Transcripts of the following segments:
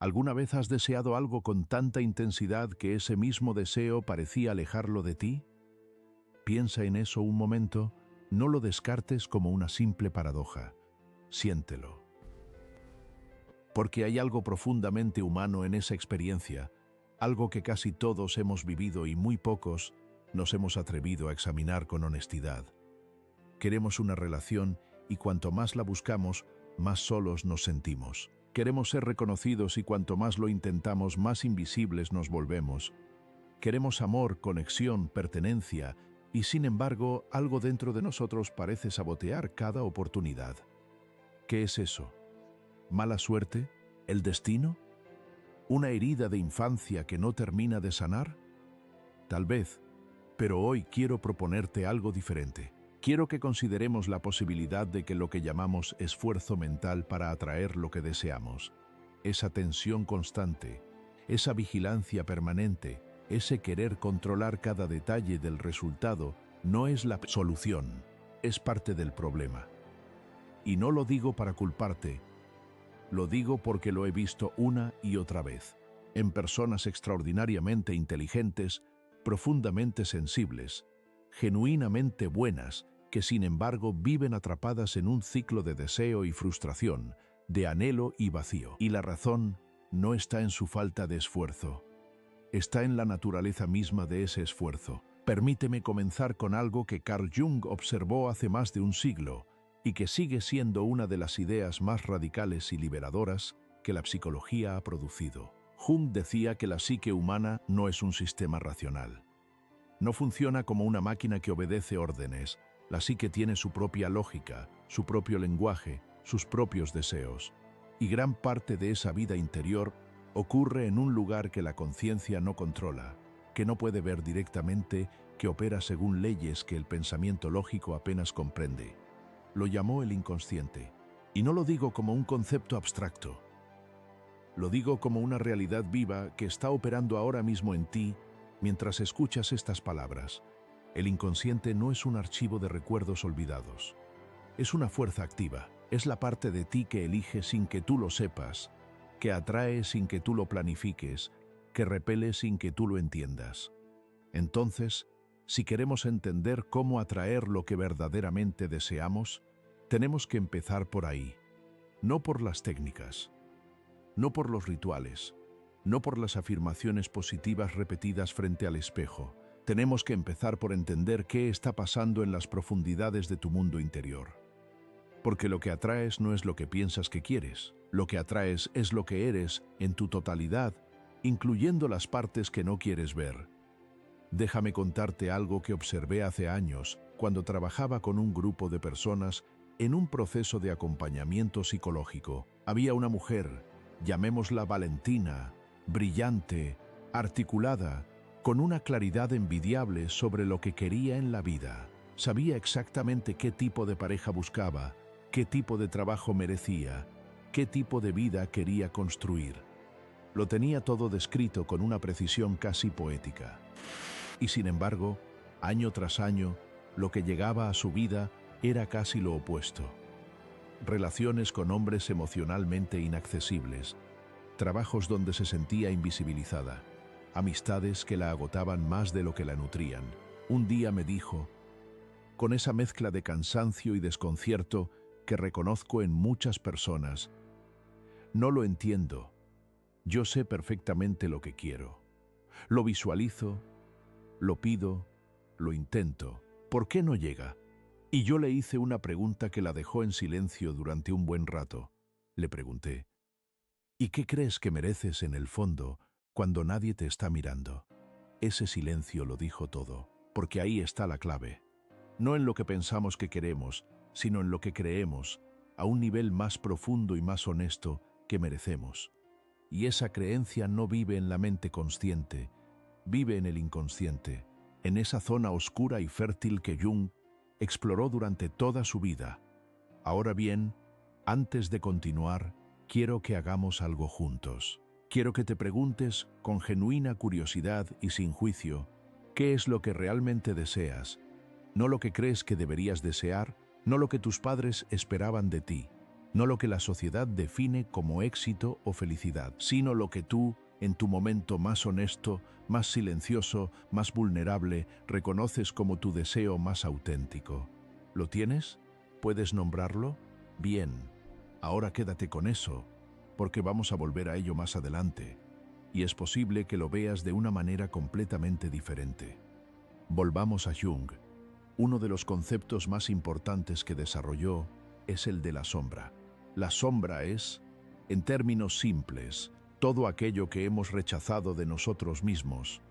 ¿Alguna vez has deseado algo con tanta intensidad que ese mismo deseo parecía alejarlo de ti? Piensa en eso un momento, no lo descartes como una simple paradoja. Siéntelo. Porque hay algo profundamente humano en esa experiencia, algo que casi todos hemos vivido y muy pocos nos hemos atrevido a examinar con honestidad. Queremos una relación y cuanto más la buscamos, más solos nos sentimos. Queremos ser reconocidos y cuanto más lo intentamos, más invisibles nos volvemos. Queremos amor, conexión, pertenencia, y sin embargo, algo dentro de nosotros parece sabotear cada oportunidad. ¿Qué es eso? ¿Mala suerte? ¿El destino? ¿Una herida de infancia que no termina de sanar? Tal vez, pero hoy quiero proponerte algo diferente. Quiero que consideremos la posibilidad de que lo que llamamos esfuerzo mental para atraer lo que deseamos, esa tensión constante, esa vigilancia permanente, ese querer controlar cada detalle del resultado, no es la solución, es parte del problema. Y no lo digo para culparte, lo digo porque lo he visto una y otra vez, en personas extraordinariamente inteligentes, profundamente sensibles, genuinamente buenas, que sin embargo viven atrapadas en un ciclo de deseo y frustración, de anhelo y vacío. Y la razón no está en su falta de esfuerzo, está en la naturaleza misma de ese esfuerzo. Permíteme comenzar con algo que Carl Jung observó hace más de un siglo y que sigue siendo una de las ideas más radicales y liberadoras que la psicología ha producido. Jung decía que la psique humana no es un sistema racional. No funciona como una máquina que obedece órdenes. La psique tiene su propia lógica, su propio lenguaje, sus propios deseos. Y gran parte de esa vida interior ocurre en un lugar que la conciencia no controla, que no puede ver directamente, que opera según leyes que el pensamiento lógico apenas comprende. Lo llamó el inconsciente. Y no lo digo como un concepto abstracto. Lo digo como una realidad viva que está operando ahora mismo en ti mientras escuchas estas palabras. El inconsciente no es un archivo de recuerdos olvidados. Es una fuerza activa. Es la parte de ti que elige sin que tú lo sepas, que atrae sin que tú lo planifiques, que repele sin que tú lo entiendas. Entonces, si queremos entender cómo atraer lo que verdaderamente deseamos, tenemos que empezar por ahí, no por las técnicas, no por los rituales, no por las afirmaciones positivas repetidas frente al espejo. Tenemos que empezar por entender qué está pasando en las profundidades de tu mundo interior. Porque lo que atraes no es lo que piensas que quieres, lo que atraes es lo que eres en tu totalidad, incluyendo las partes que no quieres ver. Déjame contarte algo que observé hace años cuando trabajaba con un grupo de personas en un proceso de acompañamiento psicológico. Había una mujer, llamémosla Valentina, brillante, articulada, con una claridad envidiable sobre lo que quería en la vida. Sabía exactamente qué tipo de pareja buscaba, qué tipo de trabajo merecía, qué tipo de vida quería construir. Lo tenía todo descrito con una precisión casi poética. Y sin embargo, año tras año, lo que llegaba a su vida era casi lo opuesto. Relaciones con hombres emocionalmente inaccesibles, trabajos donde se sentía invisibilizada, amistades que la agotaban más de lo que la nutrían. Un día me dijo, con esa mezcla de cansancio y desconcierto que reconozco en muchas personas, no lo entiendo, yo sé perfectamente lo que quiero. Lo visualizo, lo pido, lo intento. ¿Por qué no llega? Y yo le hice una pregunta que la dejó en silencio durante un buen rato. Le pregunté, ¿y qué crees que mereces en el fondo cuando nadie te está mirando? Ese silencio lo dijo todo, porque ahí está la clave. No en lo que pensamos que queremos, sino en lo que creemos, a un nivel más profundo y más honesto que merecemos. Y esa creencia no vive en la mente consciente, vive en el inconsciente, en esa zona oscura y fértil que Jung exploró durante toda su vida. Ahora bien, antes de continuar, quiero que hagamos algo juntos. Quiero que te preguntes con genuina curiosidad y sin juicio, ¿qué es lo que realmente deseas? No lo que crees que deberías desear, no lo que tus padres esperaban de ti, no lo que la sociedad define como éxito o felicidad, sino lo que tú, en tu momento más honesto, más silencioso, más vulnerable, reconoces como tu deseo más auténtico. ¿Lo tienes? ¿Puedes nombrarlo? Bien. Ahora quédate con eso, porque vamos a volver a ello más adelante, y es posible que lo veas de una manera completamente diferente. Volvamos a Jung. Uno de los conceptos más importantes que desarrolló es el de la sombra. La sombra es, en términos simples, todo aquello que hemos rechazado de nosotros mismos,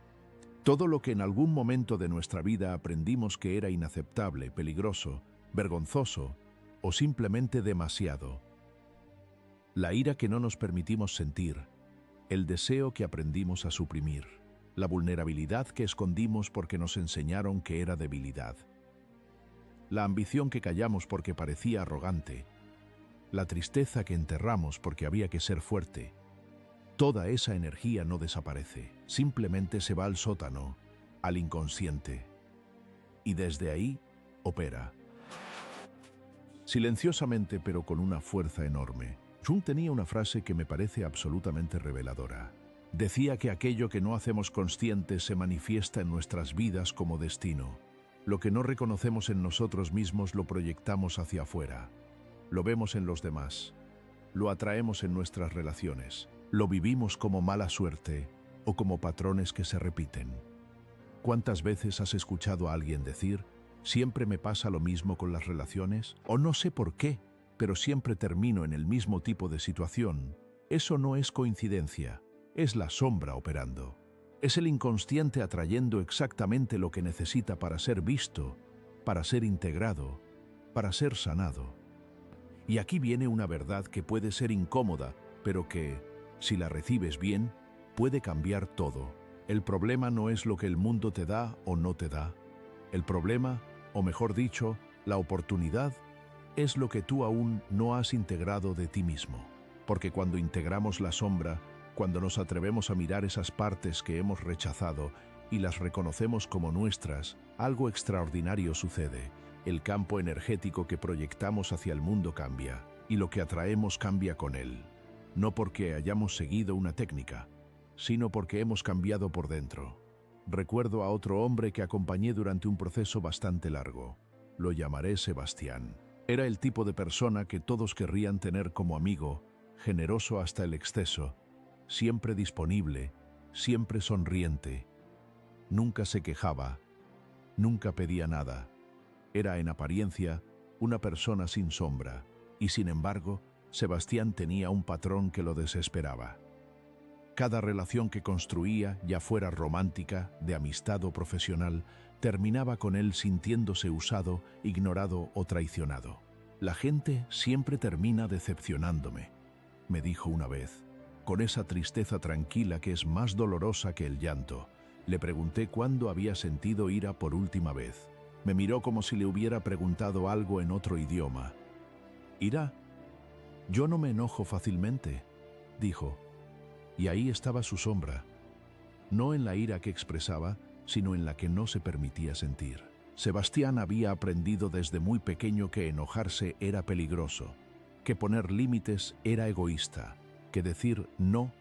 todo lo que en algún momento de nuestra vida aprendimos que era inaceptable, peligroso, vergonzoso o simplemente demasiado. La ira que no nos permitimos sentir, el deseo que aprendimos a suprimir, la vulnerabilidad que escondimos porque nos enseñaron que era debilidad, la ambición que callamos porque parecía arrogante, la tristeza que enterramos porque había que ser fuerte. Toda esa energía no desaparece, simplemente se va al sótano, al inconsciente, y desde ahí opera. Silenciosamente, pero con una fuerza enorme. Jung tenía una frase que me parece absolutamente reveladora. Decía que aquello que no hacemos consciente se manifiesta en nuestras vidas como destino. Lo que no reconocemos en nosotros mismos lo proyectamos hacia afuera. Lo vemos en los demás. Lo atraemos en nuestras relaciones. Lo vivimos como mala suerte o como patrones que se repiten. ¿Cuántas veces has escuchado a alguien decir: siempre me pasa lo mismo con las relaciones? O no sé por qué, pero siempre termino en el mismo tipo de situación. Eso no es coincidencia, es la sombra operando. Es el inconsciente atrayendo exactamente lo que necesita para ser visto, para ser integrado, para ser sanado. Y aquí viene una verdad que puede ser incómoda, pero que, si la recibes bien, puede cambiar todo. El problema no es lo que el mundo te da o no te da. El problema, o mejor dicho, la oportunidad, es lo que tú aún no has integrado de ti mismo. Porque cuando integramos la sombra, cuando nos atrevemos a mirar esas partes que hemos rechazado y las reconocemos como nuestras, algo extraordinario sucede. El campo energético que proyectamos hacia el mundo cambia, y lo que atraemos cambia con él. No porque hayamos seguido una técnica, sino porque hemos cambiado por dentro. Recuerdo a otro hombre que acompañé durante un proceso bastante largo. Lo llamaré Sebastián. Era el tipo de persona que todos querrían tener como amigo, generoso hasta el exceso, siempre disponible, siempre sonriente. Nunca se quejaba, nunca pedía nada. Era en apariencia una persona sin sombra, y sin embargo, Sebastián tenía un patrón que lo desesperaba. Cada relación que construía, ya fuera romántica, de amistad o profesional, terminaba con él sintiéndose usado, ignorado o traicionado. La gente siempre termina decepcionándome, me dijo una vez, con esa tristeza tranquila que es más dolorosa que el llanto. Le pregunté cuándo había sentido ira por última vez. Me miró como si le hubiera preguntado algo en otro idioma. ¿Ira? Yo no me enojo fácilmente, dijo. Y ahí estaba su sombra, no en la ira que expresaba, sino en la que no se permitía sentir. Sebastián había aprendido desde muy pequeño que enojarse era peligroso, que poner límites era egoísta, que decir no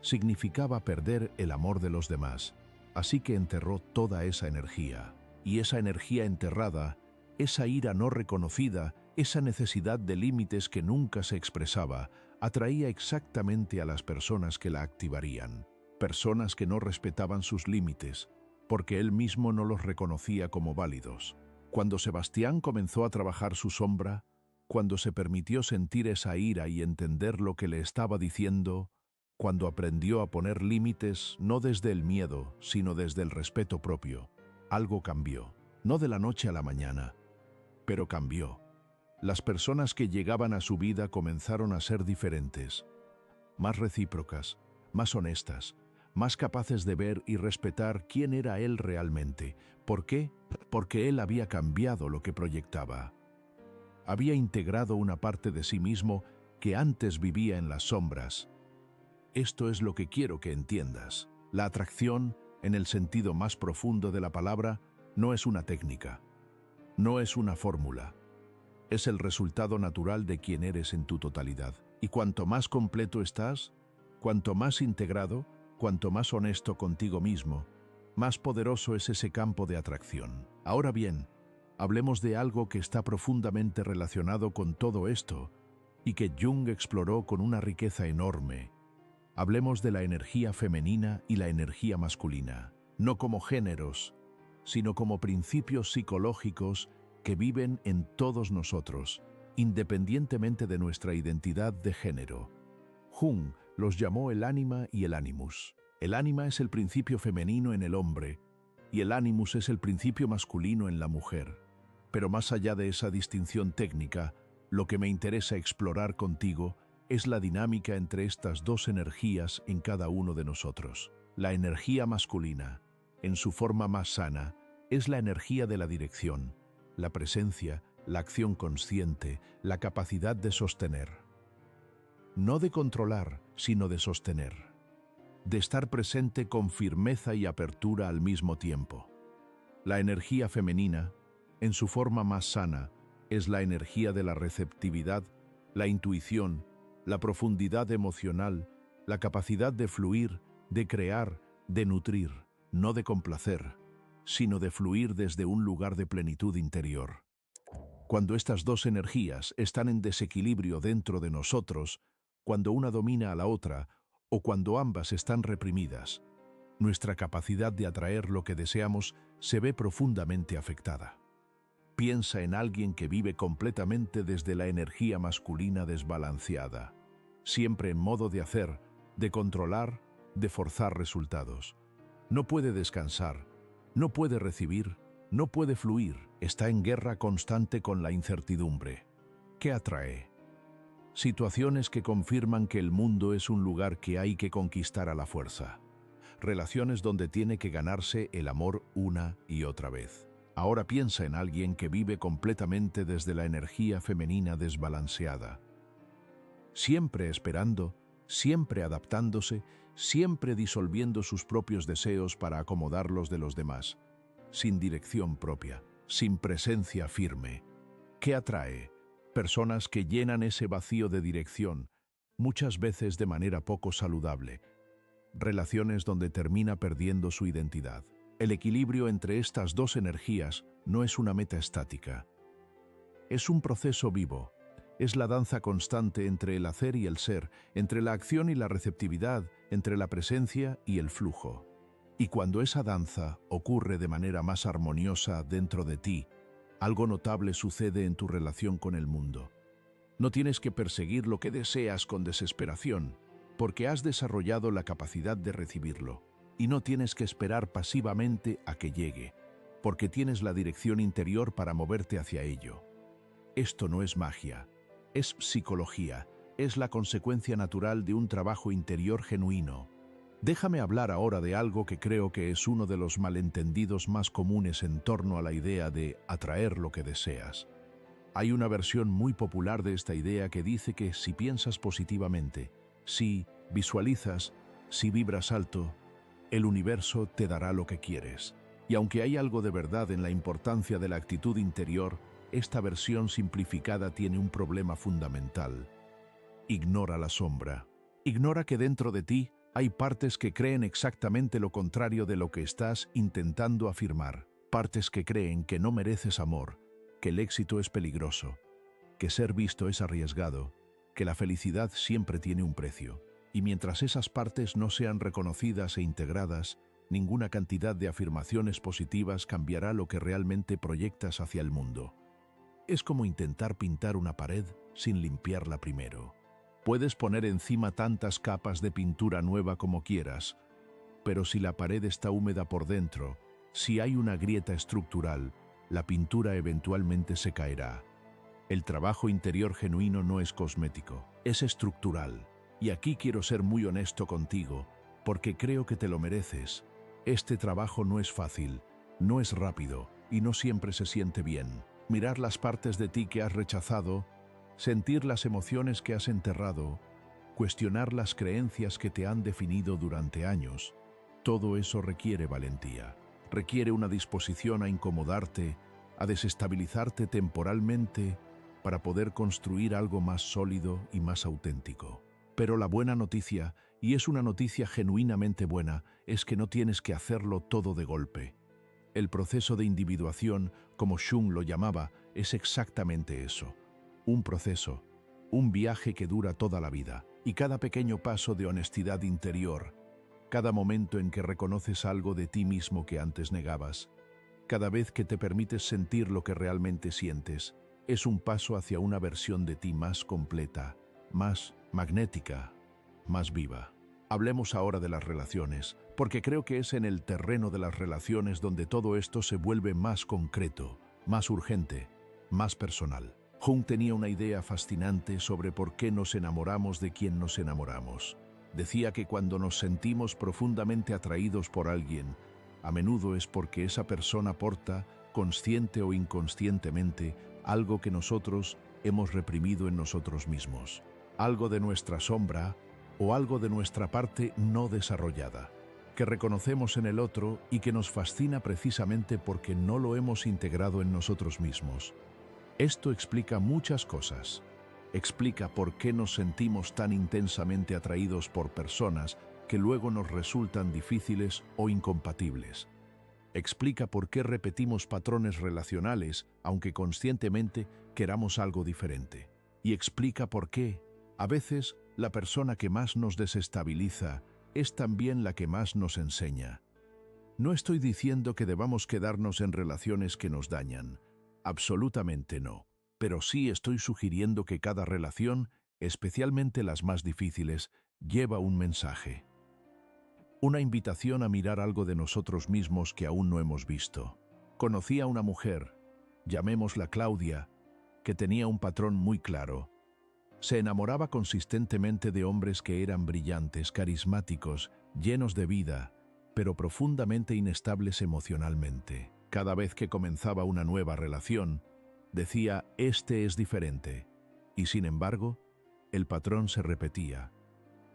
significaba perder el amor de los demás. Así que enterró toda esa energía. Y esa energía enterrada, esa ira no reconocida, esa necesidad de límites que nunca se expresaba, atraía exactamente a las personas que la activarían. Personas que no respetaban sus límites, porque él mismo no los reconocía como válidos. Cuando Sebastián comenzó a trabajar su sombra, cuando se permitió sentir esa ira y entender lo que le estaba diciendo, cuando aprendió a poner límites no desde el miedo, sino desde el respeto propio, algo cambió. No de la noche a la mañana, pero cambió. Las personas que llegaban a su vida comenzaron a ser diferentes, más recíprocas, más honestas, más capaces de ver y respetar quién era él realmente. ¿Por qué? Porque él había cambiado lo que proyectaba. Había integrado una parte de sí mismo que antes vivía en las sombras. Esto es lo que quiero que entiendas. La atracción, en el sentido más profundo de la palabra, no es una técnica, no es una fórmula. Es el resultado natural de quien eres en tu totalidad. Y cuanto más completo estás, cuanto más integrado, cuanto más honesto contigo mismo, más poderoso es ese campo de atracción. Ahora bien, hablemos de algo que está profundamente relacionado con todo esto y que Jung exploró con una riqueza enorme. Hablemos de la energía femenina y la energía masculina, no como géneros, sino como principios psicológicos que viven en todos nosotros, independientemente de nuestra identidad de género. Jung los llamó el ánima y el animus. El ánima es el principio femenino en el hombre y el animus es el principio masculino en la mujer. Pero más allá de esa distinción técnica, lo que me interesa explorar contigo es la dinámica entre estas dos energías en cada uno de nosotros. La energía masculina, en su forma más sana, es la energía de la dirección, la presencia, la acción consciente, la capacidad de sostener. No de controlar, sino de sostener. De estar presente con firmeza y apertura al mismo tiempo. La energía femenina, en su forma más sana, es la energía de la receptividad, la intuición, la profundidad emocional, la capacidad de fluir, de crear, de nutrir, no de complacer, sino de fluir desde un lugar de plenitud interior. Cuando estas dos energías están en desequilibrio dentro de nosotros, cuando una domina a la otra o cuando ambas están reprimidas, nuestra capacidad de atraer lo que deseamos se ve profundamente afectada. Piensa en alguien que vive completamente desde la energía masculina desbalanceada, siempre en modo de hacer, de controlar, de forzar resultados. No puede descansar, no puede recibir, no puede fluir, está en guerra constante con la incertidumbre. ¿Qué atrae? Situaciones que confirman que el mundo es un lugar que hay que conquistar a la fuerza. Relaciones donde tiene que ganarse el amor una y otra vez. Ahora piensa en alguien que vive completamente desde la energía femenina desbalanceada. Siempre esperando, siempre adaptándose, siempre disolviendo sus propios deseos para acomodar los de los demás. Sin dirección propia, sin presencia firme. ¿Qué atrae? Personas que llenan ese vacío de dirección, muchas veces de manera poco saludable. Relaciones donde termina perdiendo su identidad. El equilibrio entre estas dos energías no es una meta estática. Es un proceso vivo. Es la danza constante entre el hacer y el ser, entre la acción y la receptividad, entre la presencia y el flujo. Y cuando esa danza ocurre de manera más armoniosa dentro de ti, algo notable sucede en tu relación con el mundo. No tienes que perseguir lo que deseas con desesperación, porque has desarrollado la capacidad de recibirlo. Y no tienes que esperar pasivamente a que llegue, porque tienes la dirección interior para moverte hacia ello. Esto no es magia, es psicología, es la consecuencia natural de un trabajo interior genuino. Déjame hablar ahora de algo que creo que es uno de los malentendidos más comunes en torno a la idea de atraer lo que deseas. Hay una versión muy popular de esta idea que dice que si piensas positivamente, si visualizas, si vibras alto, el universo te dará lo que quieres. Y aunque hay algo de verdad en la importancia de la actitud interior, esta versión simplificada tiene un problema fundamental. Ignora la sombra. Ignora que dentro de ti hay partes que creen exactamente lo contrario de lo que estás intentando afirmar. Partes que creen que no mereces amor, que el éxito es peligroso, que ser visto es arriesgado, que la felicidad siempre tiene un precio. Y mientras esas partes no sean reconocidas e integradas, ninguna cantidad de afirmaciones positivas cambiará lo que realmente proyectas hacia el mundo. Es como intentar pintar una pared sin limpiarla primero. Puedes poner encima tantas capas de pintura nueva como quieras, pero si la pared está húmeda por dentro, si hay una grieta estructural, la pintura eventualmente se caerá. El trabajo interior genuino no es cosmético, es estructural. Y aquí quiero ser muy honesto contigo, porque creo que te lo mereces. Este trabajo no es fácil, no es rápido y no siempre se siente bien. Mirar las partes de ti que has rechazado, sentir las emociones que has enterrado, cuestionar las creencias que te han definido durante años, todo eso requiere valentía. Requiere una disposición a incomodarte, a desestabilizarte temporalmente para poder construir algo más sólido y más auténtico. Pero la buena noticia, y es una noticia genuinamente buena, es que no tienes que hacerlo todo de golpe. El proceso de individuación, como Jung lo llamaba, es exactamente eso. Un proceso, un viaje que dura toda la vida. Y cada pequeño paso de honestidad interior, cada momento en que reconoces algo de ti mismo que antes negabas, cada vez que te permites sentir lo que realmente sientes, es un paso hacia una versión de ti más completa, más magnética, más viva. Hablemos ahora de las relaciones, porque creo que es en el terreno de las relaciones donde todo esto se vuelve más concreto, más urgente, más personal. Jung tenía una idea fascinante sobre por qué nos enamoramos de quien nos enamoramos. Decía que cuando nos sentimos profundamente atraídos por alguien, a menudo es porque esa persona porta, consciente o inconscientemente, algo que nosotros hemos reprimido en nosotros mismos. Algo de nuestra sombra o algo de nuestra parte no desarrollada, que reconocemos en el otro y que nos fascina precisamente porque no lo hemos integrado en nosotros mismos. Esto explica muchas cosas. Explica por qué nos sentimos tan intensamente atraídos por personas que luego nos resultan difíciles o incompatibles. Explica por qué repetimos patrones relacionales, aunque conscientemente queramos algo diferente. Y explica por qué, a veces, la persona que más nos desestabiliza es también la que más nos enseña. No estoy diciendo que debamos quedarnos en relaciones que nos dañan. Absolutamente no. Pero sí estoy sugiriendo que cada relación, especialmente las más difíciles, lleva un mensaje. Una invitación a mirar algo de nosotros mismos que aún no hemos visto. Conocí a una mujer, llamémosla Claudia, que tenía un patrón muy claro. Se enamoraba consistentemente de hombres que eran brillantes, carismáticos, llenos de vida, pero profundamente inestables emocionalmente. Cada vez que comenzaba una nueva relación, decía, este es diferente. Y sin embargo, el patrón se repetía.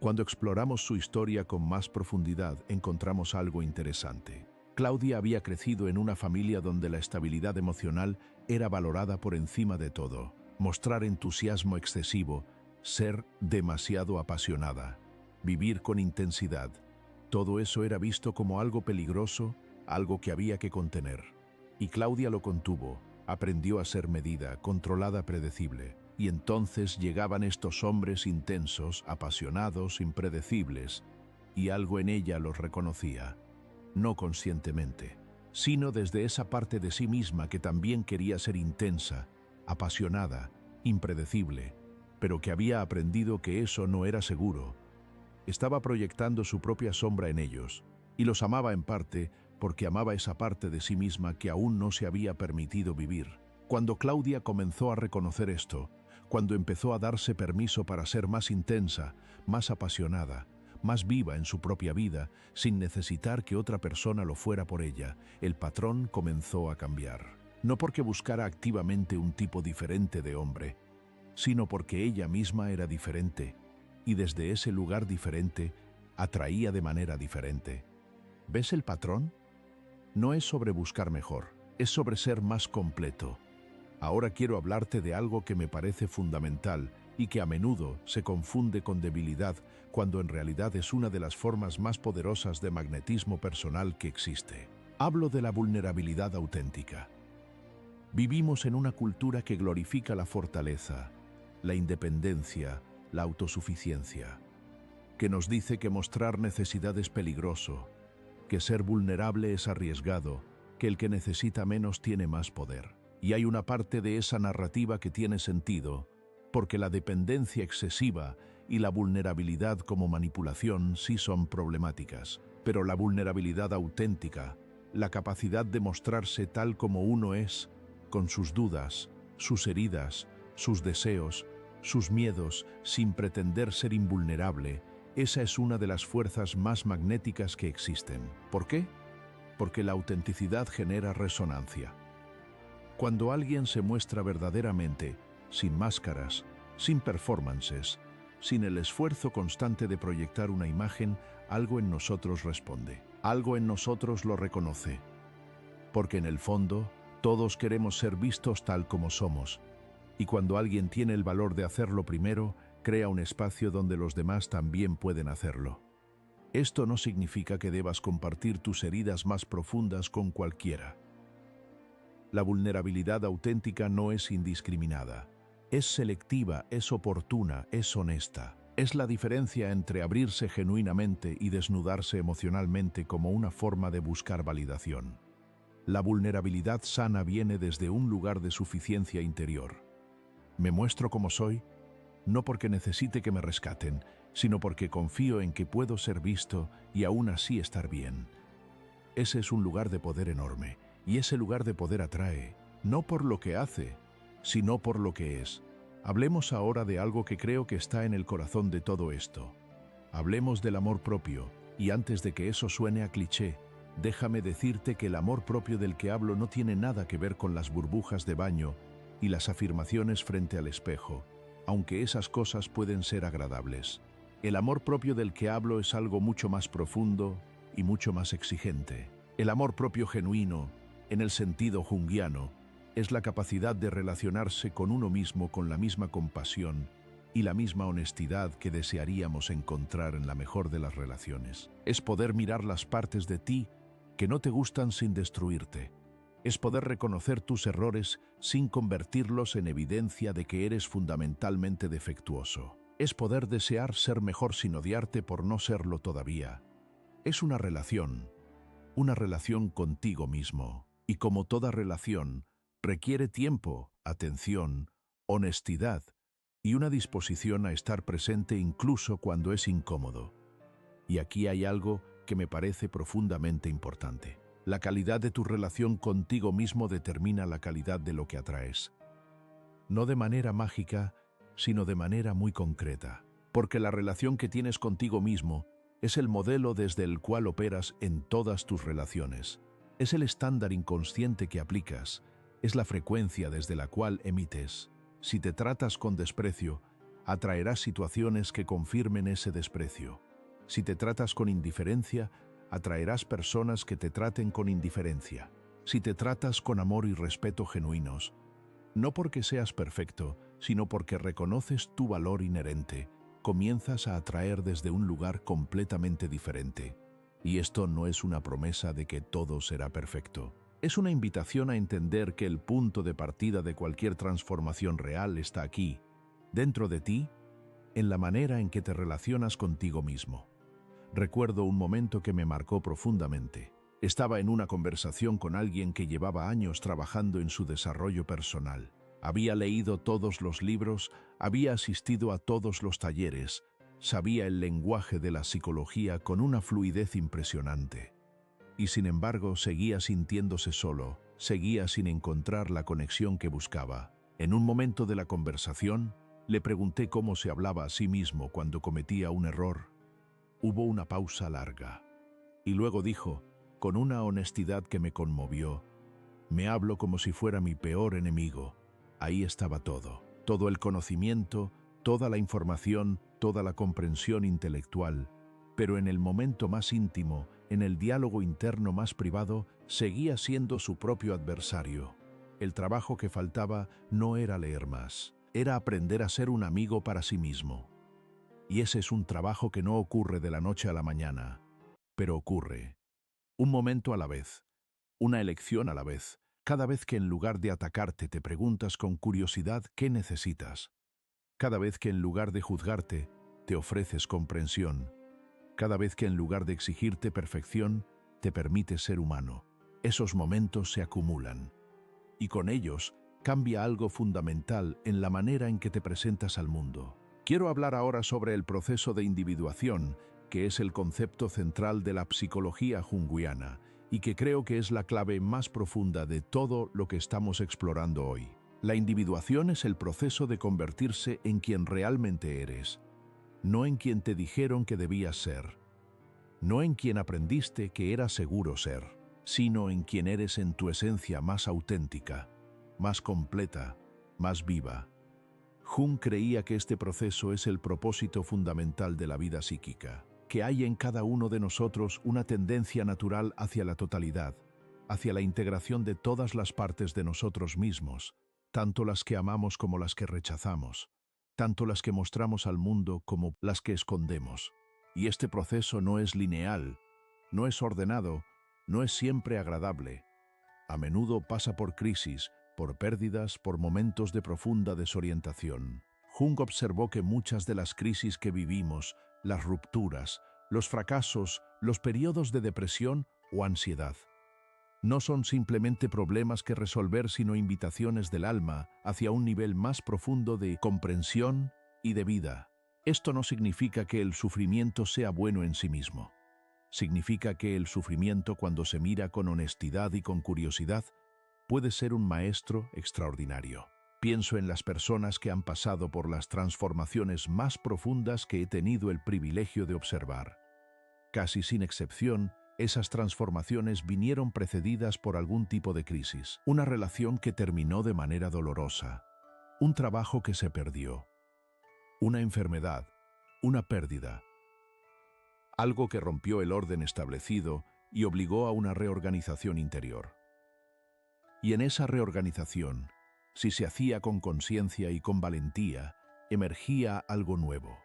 Cuando exploramos su historia con más profundidad, encontramos algo interesante. Claudia había crecido en una familia donde la estabilidad emocional era valorada por encima de todo. Mostrar entusiasmo excesivo, ser demasiado apasionada, vivir con intensidad. Todo eso era visto como algo peligroso, algo que había que contener. Y Claudia lo contuvo, aprendió a ser medida, controlada, predecible. Y entonces llegaban estos hombres intensos, apasionados, impredecibles, y algo en ella los reconocía, no conscientemente, sino desde esa parte de sí misma que también quería ser intensa, apasionada, impredecible, pero que había aprendido que eso no era seguro. Estaba proyectando su propia sombra en ellos, y los amaba en parte porque amaba esa parte de sí misma que aún no se había permitido vivir. Cuando Claudia comenzó a reconocer esto, cuando empezó a darse permiso para ser más intensa, más apasionada, más viva en su propia vida, sin necesitar que otra persona lo fuera por ella, el patrón comenzó a cambiar. No porque buscara activamente un tipo diferente de hombre, sino porque ella misma era diferente, y desde ese lugar diferente, atraía de manera diferente. ¿Ves el patrón? No es sobre buscar mejor, es sobre ser más completo. Ahora quiero hablarte de algo que me parece fundamental y que a menudo se confunde con debilidad cuando en realidad es una de las formas más poderosas de magnetismo personal que existe. Hablo de la vulnerabilidad auténtica. Vivimos en una cultura que glorifica la fortaleza, la independencia, la autosuficiencia, que nos dice que mostrar necesidad es peligroso, que ser vulnerable es arriesgado, que el que necesita menos tiene más poder. Y hay una parte de esa narrativa que tiene sentido, porque la dependencia excesiva y la vulnerabilidad como manipulación sí son problemáticas. Pero la vulnerabilidad auténtica, la capacidad de mostrarse tal como uno es, con sus dudas, sus heridas, sus deseos, sus miedos, sin pretender ser invulnerable, esa es una de las fuerzas más magnéticas que existen. ¿Por qué? Porque la autenticidad genera resonancia. Cuando alguien se muestra verdaderamente, sin máscaras, sin performances, sin el esfuerzo constante de proyectar una imagen, algo en nosotros responde, algo en nosotros lo reconoce. Porque en el fondo, todos queremos ser vistos tal como somos, Y cuando alguien tiene el valor de hacerlo primero, crea un espacio donde los demás también pueden hacerlo. Esto no significa que debas compartir tus heridas más profundas con cualquiera. La vulnerabilidad auténtica no es indiscriminada. Es selectiva, es oportuna, es honesta. Es la diferencia entre abrirse genuinamente y desnudarse emocionalmente como una forma de buscar validación. La vulnerabilidad sana viene desde un lugar de suficiencia interior. Me muestro como soy, no porque necesite que me rescaten, sino porque confío en que puedo ser visto y aún así estar bien. Ese es un lugar de poder enorme, y ese lugar de poder atrae, no por lo que hace, sino por lo que es. Hablemos ahora de algo que creo que está en el corazón de todo esto. Hablemos del amor propio, y antes de que eso suene a cliché, déjame decirte que el amor propio del que hablo no tiene nada que ver con las burbujas de baño y las afirmaciones frente al espejo, aunque esas cosas pueden ser agradables. El amor propio del que hablo es algo mucho más profundo y mucho más exigente. El amor propio genuino, en el sentido junguiano, es la capacidad de relacionarse con uno mismo con la misma compasión y la misma honestidad que desearíamos encontrar en la mejor de las relaciones. Es poder mirar las partes de ti que no te gustan sin destruirte. Es poder reconocer tus errores sin convertirlos en evidencia de que eres fundamentalmente defectuoso. Es poder desear ser mejor sin odiarte por no serlo todavía. Es una relación contigo mismo. Y como toda relación, requiere tiempo, atención, honestidad y una disposición a estar presente incluso cuando es incómodo. Y aquí hay algo que me parece profundamente importante. La calidad de tu relación contigo mismo determina la calidad de lo que atraes. No de manera mágica, sino de manera muy concreta. Porque la relación que tienes contigo mismo es el modelo desde el cual operas en todas tus relaciones. Es el estándar inconsciente que aplicas, es la frecuencia desde la cual emites. Si te tratas con desprecio, atraerás situaciones que confirmen ese desprecio. Si te tratas con indiferencia, atraerás personas que te traten con indiferencia. Si te tratas con amor y respeto genuinos, no porque seas perfecto, sino porque reconoces tu valor inherente, comienzas a atraer desde un lugar completamente diferente. Y esto no es una promesa de que todo será perfecto. Es una invitación a entender que el punto de partida de cualquier transformación real está aquí, dentro de ti, en la manera en que te relacionas contigo mismo. Recuerdo un momento que me marcó profundamente. Estaba en una conversación con alguien que llevaba años trabajando en su desarrollo personal. Había leído todos los libros, había asistido a todos los talleres, sabía el lenguaje de la psicología con una fluidez impresionante. Y sin embargo seguía sintiéndose solo, seguía sin encontrar la conexión que buscaba. En un momento de la conversación, le pregunté cómo se hablaba a sí mismo cuando cometía un error. Hubo una pausa larga. Y luego dijo, con una honestidad que me conmovió, me hablo como si fuera mi peor enemigo. Ahí estaba todo. Todo el conocimiento, toda la información, toda la comprensión intelectual. Pero en el momento más íntimo, en el diálogo interno más privado, seguía siendo su propio adversario. El trabajo que faltaba no era leer más, era aprender a ser un amigo para sí mismo. Y ese es un trabajo que no ocurre de la noche a la mañana, pero ocurre. Un momento a la vez, una elección a la vez, cada vez que en lugar de atacarte te preguntas con curiosidad qué necesitas. Cada vez que en lugar de juzgarte, te ofreces comprensión. Cada vez que en lugar de exigirte perfección, te permites ser humano. Esos momentos se acumulan. Y con ellos cambia algo fundamental en la manera en que te presentas al mundo. Quiero hablar ahora sobre el proceso de individuación, que es el concepto central de la psicología junguiana y que creo que es la clave más profunda de todo lo que estamos explorando hoy. La individuación es el proceso de convertirse en quien realmente eres, no en quien te dijeron que debías ser, no en quien aprendiste que era seguro ser, sino en quien eres en tu esencia más auténtica, más completa, más viva. Jung creía que este proceso es el propósito fundamental de la vida psíquica, que hay en cada uno de nosotros una tendencia natural hacia la totalidad, hacia la integración de todas las partes de nosotros mismos, tanto las que amamos como las que rechazamos, tanto las que mostramos al mundo como las que escondemos. Y este proceso no es lineal, no es ordenado, no es siempre agradable. A menudo pasa por crisis, por pérdidas, por momentos de profunda desorientación. Jung observó que muchas de las crisis que vivimos, las rupturas, los fracasos, los periodos de depresión o ansiedad, no son simplemente problemas que resolver, sino invitaciones del alma hacia un nivel más profundo de comprensión y de vida. Esto no significa que el sufrimiento sea bueno en sí mismo. Significa que el sufrimiento, cuando se mira con honestidad y con curiosidad, puede ser un maestro extraordinario. Pienso en las personas que han pasado por las transformaciones más profundas que he tenido el privilegio de observar. Casi sin excepción, esas transformaciones vinieron precedidas por algún tipo de crisis, una relación que terminó de manera dolorosa, un trabajo que se perdió, una enfermedad, una pérdida, algo que rompió el orden establecido y obligó a una reorganización interior. Y en esa reorganización, si se hacía con conciencia y con valentía, emergía algo nuevo,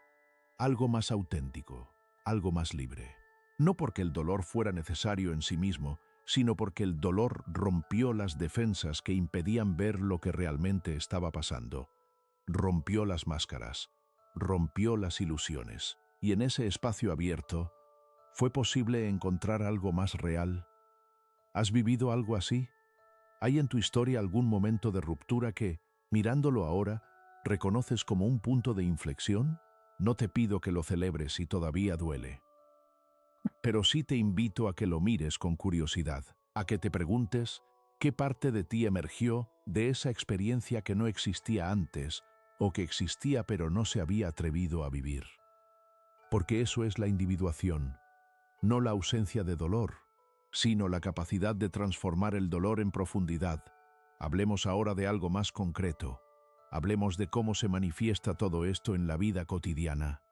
algo más auténtico, algo más libre. No porque el dolor fuera necesario en sí mismo, sino porque el dolor rompió las defensas que impedían ver lo que realmente estaba pasando. Rompió las máscaras, rompió las ilusiones, y en ese espacio abierto fue posible encontrar algo más real. ¿Has vivido algo así? ¿Hay en tu historia algún momento de ruptura que, mirándolo ahora, reconoces como un punto de inflexión? No te pido que lo celebres si todavía duele, pero sí te invito a que lo mires con curiosidad, a que te preguntes qué parte de ti emergió de esa experiencia que no existía antes o que existía pero no se había atrevido a vivir. Porque eso es la individuación, no la ausencia de dolor, sino la capacidad de transformar el dolor en profundidad. Hablemos ahora de algo más concreto. Hablemos de cómo se manifiesta todo esto en la vida cotidiana.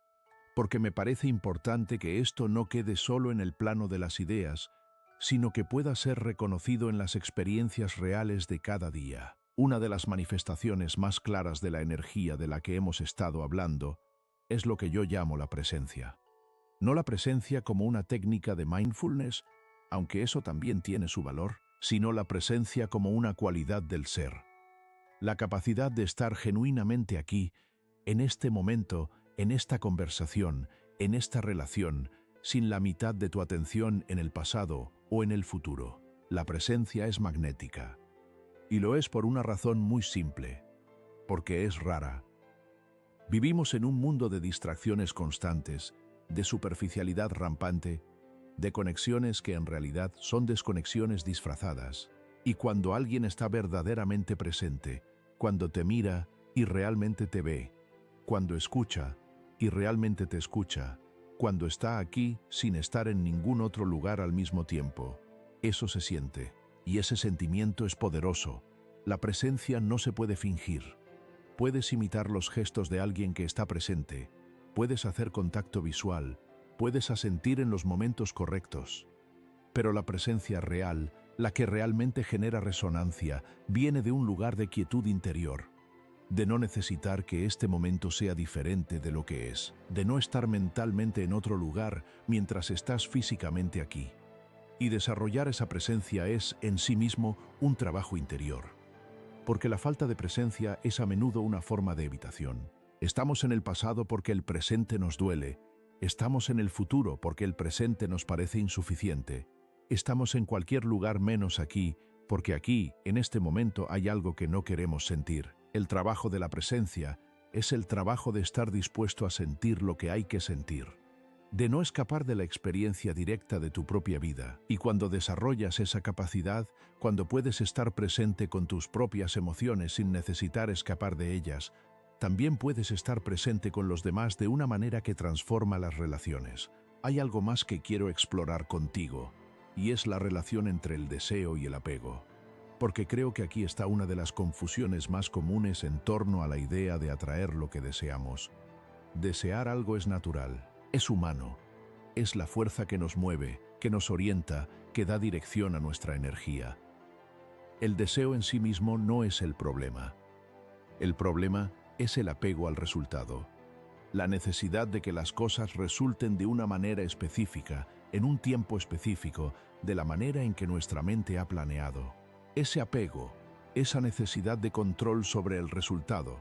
Porque me parece importante que esto no quede solo en el plano de las ideas, sino que pueda ser reconocido en las experiencias reales de cada día. Una de las manifestaciones más claras de la energía de la que hemos estado hablando es lo que yo llamo la presencia. No la presencia como una técnica de mindfulness, aunque eso también tiene su valor, sino la presencia como una cualidad del ser. La capacidad de estar genuinamente aquí, en este momento, en esta conversación, en esta relación, sin la mitad de tu atención en el pasado o en el futuro. La presencia es magnética. Y lo es por una razón muy simple, porque es rara. Vivimos en un mundo de distracciones constantes, de superficialidad rampante, de conexiones que en realidad son desconexiones disfrazadas. Y cuando alguien está verdaderamente presente, cuando te mira y realmente te ve, cuando escucha y realmente te escucha, cuando está aquí sin estar en ningún otro lugar al mismo tiempo, eso se siente, y ese sentimiento es poderoso. La presencia no se puede fingir. Puedes imitar los gestos de alguien que está presente, puedes hacer contacto visual, puedes asentir en los momentos correctos. Pero la presencia real, la que realmente genera resonancia, viene de un lugar de quietud interior, de no necesitar que este momento sea diferente de lo que es, de no estar mentalmente en otro lugar mientras estás físicamente aquí. Y desarrollar esa presencia es, en sí mismo, un trabajo interior. Porque la falta de presencia es a menudo una forma de evitación. Estamos en el pasado porque el presente nos duele. Estamos en el futuro porque el presente nos parece insuficiente. Estamos en cualquier lugar menos aquí, porque aquí, en este momento, hay algo que no queremos sentir. El trabajo de la presencia es el trabajo de estar dispuesto a sentir lo que hay que sentir, de no escapar de la experiencia directa de tu propia vida. Y cuando desarrollas esa capacidad, cuando puedes estar presente con tus propias emociones sin necesitar escapar de ellas, también puedes estar presente con los demás de una manera que transforma las relaciones. Hay algo más que quiero explorar contigo, y es la relación entre el deseo y el apego. Porque creo que aquí está una de las confusiones más comunes en torno a la idea de atraer lo que deseamos. Desear algo es natural, es humano, es la fuerza que nos mueve, que nos orienta, que da dirección a nuestra energía. El deseo en sí mismo no es el problema. El problema es el apego al resultado, la necesidad de que las cosas resulten de una manera específica, en un tiempo específico, de la manera en que nuestra mente ha planeado. Ese apego, esa necesidad de control sobre el resultado,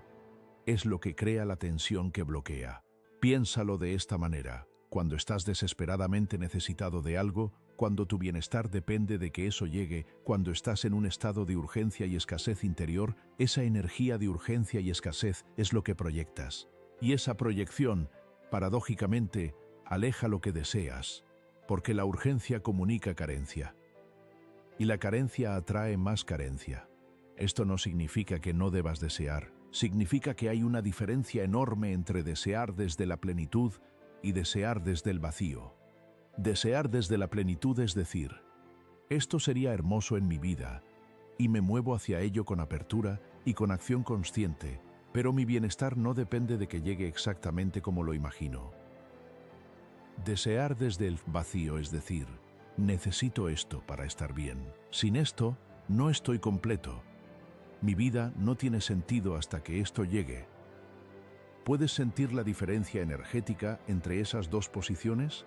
es lo que crea la tensión que bloquea. Piénsalo de esta manera. Cuando estás desesperadamente necesitado de algo, cuando tu bienestar depende de que eso llegue, cuando estás en un estado de urgencia y escasez interior, esa energía de urgencia y escasez es lo que proyectas. Y esa proyección, paradójicamente, aleja lo que deseas, porque la urgencia comunica carencia. Y la carencia atrae más carencia. Esto no significa que no debas desear, significa que hay una diferencia enorme entre desear desde la plenitud y desear desde el vacío. Desear desde la plenitud es decir, esto sería hermoso en mi vida, y me muevo hacia ello con apertura y con acción consciente, pero mi bienestar no depende de que llegue exactamente como lo imagino. Desear desde el vacío es decir, necesito esto para estar bien. Sin esto, no estoy completo. Mi vida no tiene sentido hasta que esto llegue. ¿Puedes sentir la diferencia energética entre esas dos posiciones?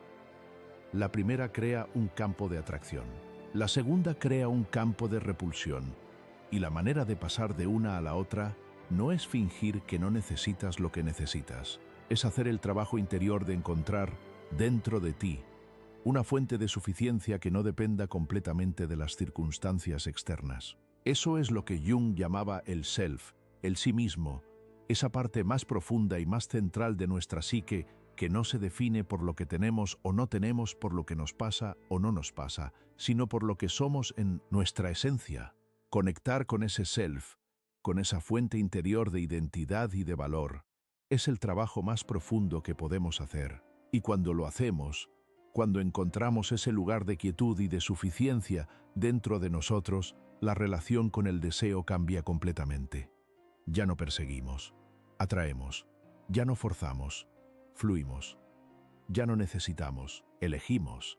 La primera crea un campo de atracción. La segunda crea un campo de repulsión. Y la manera de pasar de una a la otra no es fingir que no necesitas lo que necesitas. Es hacer el trabajo interior de encontrar, dentro de ti, una fuente de suficiencia que no dependa completamente de las circunstancias externas. Eso es lo que Jung llamaba el self, el sí mismo, esa parte más profunda y más central de nuestra psique que no se define por lo que tenemos o no tenemos, por lo que nos pasa o no nos pasa, sino por lo que somos en nuestra esencia. Conectar con ese self, con esa fuente interior de identidad y de valor, es el trabajo más profundo que podemos hacer. Y cuando lo hacemos, cuando encontramos ese lugar de quietud y de suficiencia dentro de nosotros, la relación con el deseo cambia completamente. Ya no perseguimos, atraemos, ya no forzamos, fluimos, ya no necesitamos, elegimos.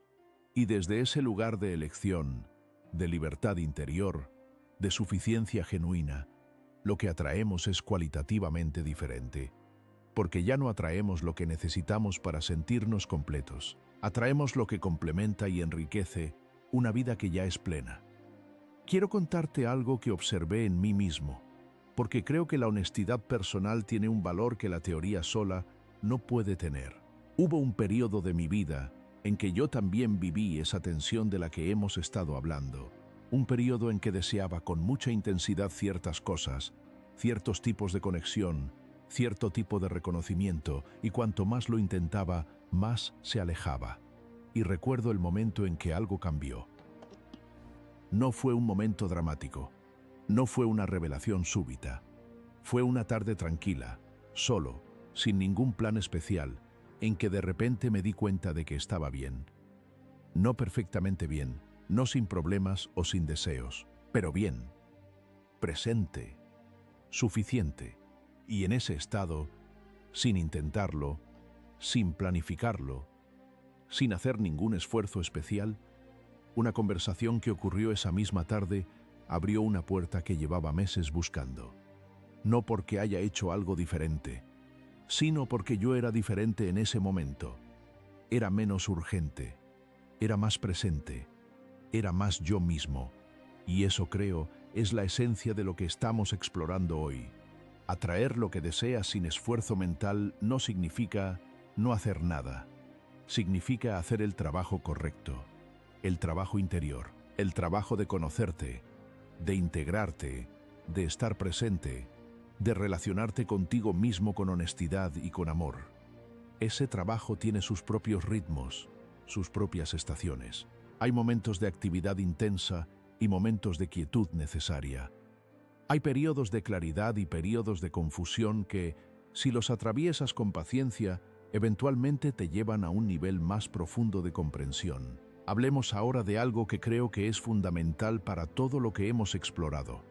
Y desde ese lugar de elección, de libertad interior, de suficiencia genuina, lo que atraemos es cualitativamente diferente, porque ya no atraemos lo que necesitamos para sentirnos completos, atraemos lo que complementa y enriquece una vida que ya es plena. Quiero contarte algo que observé en mí mismo, porque creo que la honestidad personal tiene un valor que la teoría sola no puede tener. Hubo un periodo de mi vida en que yo también viví esa tensión de la que hemos estado hablando, un periodo en que deseaba con mucha intensidad ciertas cosas, ciertos tipos de conexión, cierto tipo de reconocimiento, y cuanto más lo intentaba, más se alejaba. Y recuerdo el momento en que algo cambió. No fue un momento dramático. No fue una revelación súbita. Fue una tarde tranquila, solo, sin ningún plan especial, en que de repente me di cuenta de que estaba bien. No perfectamente bien, no sin problemas o sin deseos, pero bien, presente, suficiente. Y en ese estado, sin intentarlo, sin planificarlo, sin hacer ningún esfuerzo especial, una conversación que ocurrió esa misma tarde abrió una puerta que llevaba meses buscando. No porque haya hecho algo diferente, sino porque yo era diferente en ese momento. Era menos urgente, era más presente, era más yo mismo. Y eso, creo, es la esencia de lo que estamos explorando hoy. Atraer lo que deseas sin esfuerzo mental no significa no hacer nada. Significa hacer el trabajo correcto, el trabajo interior, el trabajo de conocerte, de integrarte, de estar presente, de relacionarte contigo mismo con honestidad y con amor. Ese trabajo tiene sus propios ritmos, sus propias estaciones. Hay momentos de actividad intensa y momentos de quietud necesaria. Hay periodos de claridad y periodos de confusión que, si los atraviesas con paciencia, eventualmente te llevan a un nivel más profundo de comprensión. Hablemos ahora de algo que creo que es fundamental para todo lo que hemos explorado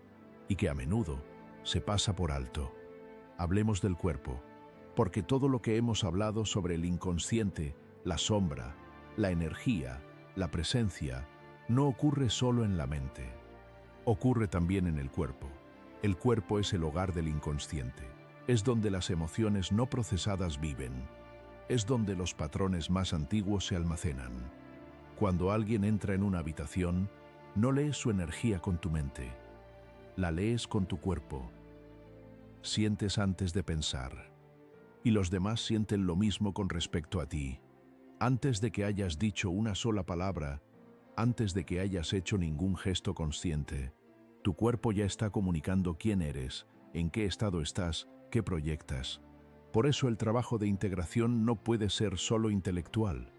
y que a menudo se pasa por alto. Hablemos del cuerpo, porque todo lo que hemos hablado sobre el inconsciente, la sombra, la energía, la presencia, no ocurre solo en la mente. Ocurre también en el cuerpo. El cuerpo es el hogar del inconsciente. Es donde las emociones no procesadas viven. Es donde los patrones más antiguos se almacenan. Cuando alguien entra en una habitación, no lees su energía con tu mente. La lees con tu cuerpo. Sientes antes de pensar. Y los demás sienten lo mismo con respecto a ti. Antes de que hayas dicho una sola palabra, antes de que hayas hecho ningún gesto consciente, tu cuerpo ya está comunicando quién eres, en qué estado estás, qué proyectas. Por eso el trabajo de integración no puede ser solo intelectual.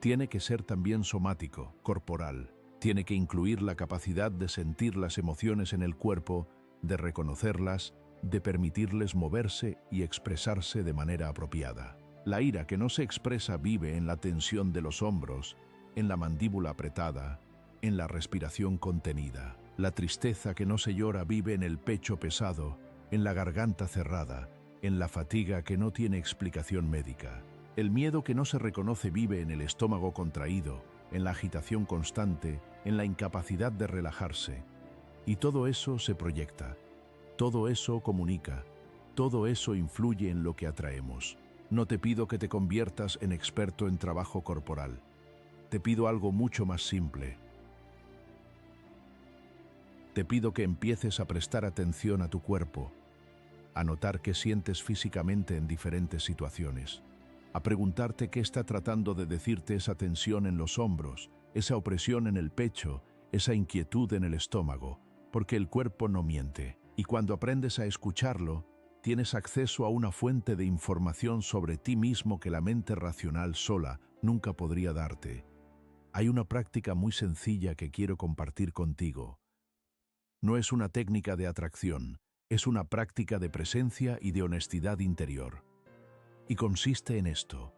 Tiene que ser también somático, corporal. Tiene que incluir la capacidad de sentir las emociones en el cuerpo, de reconocerlas, de permitirles moverse y expresarse de manera apropiada. La ira que no se expresa vive en la tensión de los hombros, en la mandíbula apretada, en la respiración contenida. La tristeza que no se llora vive en el pecho pesado, en la garganta cerrada, en la fatiga que no tiene explicación médica. El miedo que no se reconoce vive en el estómago contraído, en la agitación constante, en la incapacidad de relajarse. Y todo eso se proyecta, todo eso comunica, todo eso influye en lo que atraemos. No te pido que te conviertas en experto en trabajo corporal. Te pido algo mucho más simple. Te pido que empieces a prestar atención a tu cuerpo, a notar qué sientes físicamente en diferentes situaciones, a preguntarte qué está tratando de decirte esa tensión en los hombros, esa opresión en el pecho, esa inquietud en el estómago, porque el cuerpo no miente. Y cuando aprendes a escucharlo, tienes acceso a una fuente de información sobre ti mismo que la mente racional sola nunca podría darte. Hay una práctica muy sencilla que quiero compartir contigo. No es una técnica de atracción, es una práctica de presencia y de honestidad interior. Y consiste en esto.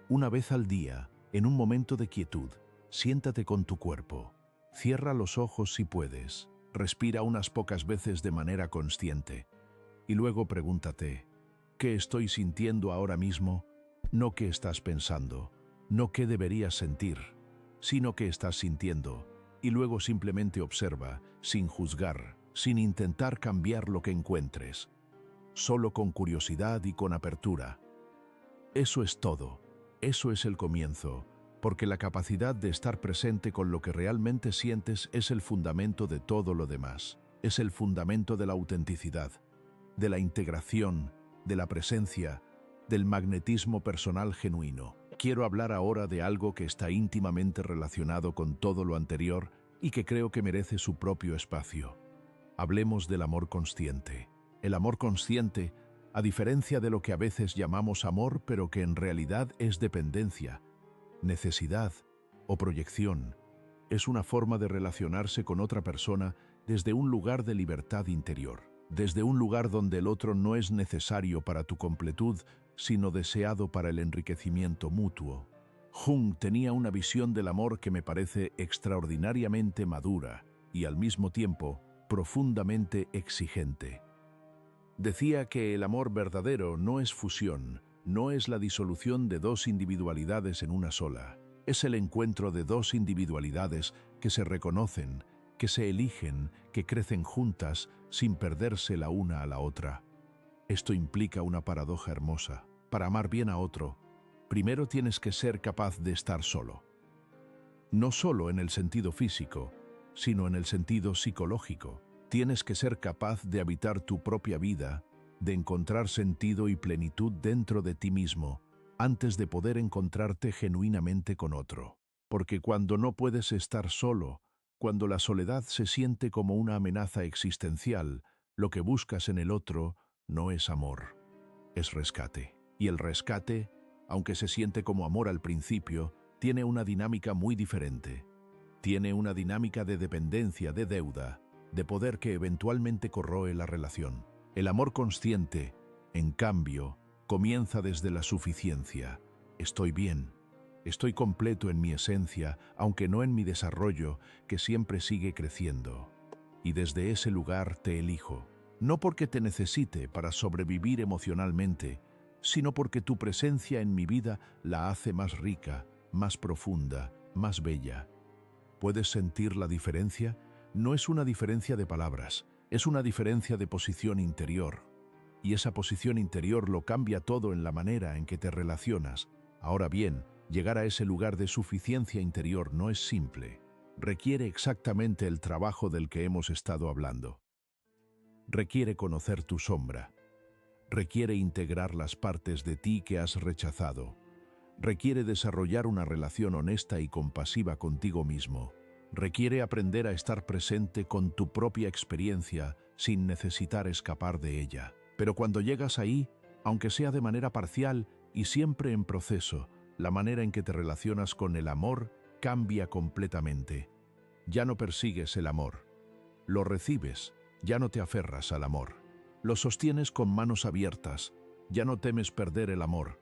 Una vez al día, en un momento de quietud, siéntate con tu cuerpo. Cierra los ojos si puedes. Respira unas pocas veces de manera consciente. Y luego pregúntate, ¿qué estoy sintiendo ahora mismo? No qué estás pensando, no qué deberías sentir, sino qué estás sintiendo. Y luego simplemente observa, sin juzgar, sin intentar cambiar lo que encuentres. Solo con curiosidad y con apertura. Eso es todo. Eso es el comienzo, porque la capacidad de estar presente con lo que realmente sientes es el fundamento de todo lo demás. Es el fundamento de la autenticidad, de la integración, de la presencia, del magnetismo personal genuino. Quiero hablar ahora de algo que está íntimamente relacionado con todo lo anterior y que creo que merece su propio espacio. Hablemos del amor consciente. El amor consciente, a diferencia de lo que a veces llamamos amor, pero que en realidad es dependencia, necesidad o proyección, es una forma de relacionarse con otra persona desde un lugar de libertad interior, desde un lugar donde el otro no es necesario para tu completud, sino deseado para el enriquecimiento mutuo. Jung tenía una visión del amor que me parece extraordinariamente madura y al mismo tiempo profundamente exigente. Decía que el amor verdadero no es fusión, no es la disolución de dos individualidades en una sola. Es el encuentro de dos individualidades que se reconocen, que se eligen, que crecen juntas sin perderse la una a la otra. Esto implica una paradoja hermosa. Para amar bien a otro, primero tienes que ser capaz de estar solo. No solo en el sentido físico, sino en el sentido psicológico. Tienes que ser capaz de habitar tu propia vida, de encontrar sentido y plenitud dentro de ti mismo, antes de poder encontrarte genuinamente con otro. Porque cuando no puedes estar solo, cuando la soledad se siente como una amenaza existencial, lo que buscas en el otro no es amor, es rescate. Y el rescate, aunque se siente como amor al principio, tiene una dinámica muy diferente. Tiene una dinámica de dependencia, de deuda, de poder que eventualmente corroe la relación. El amor consciente, en cambio, comienza desde la suficiencia. Estoy bien, estoy completo en mi esencia, aunque no en mi desarrollo, que siempre sigue creciendo. Y desde ese lugar te elijo, no porque te necesite para sobrevivir emocionalmente, sino porque tu presencia en mi vida la hace más rica, más profunda, más bella. ¿Puedes sentir la diferencia? No es una diferencia de palabras, Es una diferencia de posición interior. Y esa posición interior lo cambia todo en la manera en que te relacionas. Ahora bien, llegar a ese lugar de suficiencia interior no es simple. Requiere exactamente el trabajo del que hemos estado hablando. Requiere conocer tu sombra. Requiere integrar las partes de ti que has rechazado. Requiere desarrollar una relación honesta y compasiva contigo mismo. Requiere aprender a estar presente con tu propia experiencia sin necesitar escapar de ella. Pero cuando llegas ahí, aunque sea de manera parcial y siempre en proceso, la manera en que te relacionas con el amor cambia completamente. Ya no persigues el amor. Lo recibes, ya no te aferras al amor. Lo sostienes con manos abiertas, ya no temes perder el amor.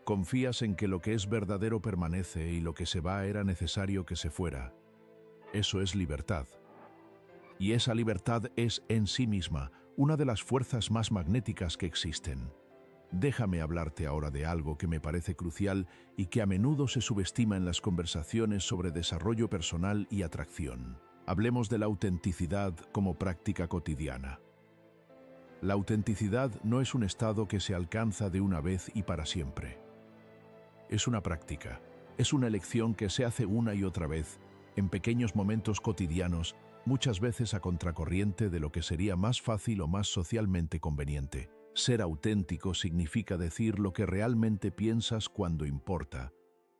Confías en que lo que es verdadero permanece y lo que se va era necesario que se fuera. Eso es libertad. Y esa libertad es en sí misma una de las fuerzas más magnéticas que existen. Déjame hablarte ahora de algo que me parece crucial y que a menudo se subestima en las conversaciones sobre desarrollo personal y atracción. Hablemos de la autenticidad como práctica cotidiana. La autenticidad no es un estado que se alcanza de una vez y para siempre. Es una práctica, es una elección que se hace una y otra vez, en pequeños momentos cotidianos, muchas veces a contracorriente de lo que sería más fácil o más socialmente conveniente. Ser auténtico significa decir lo que realmente piensas cuando importa,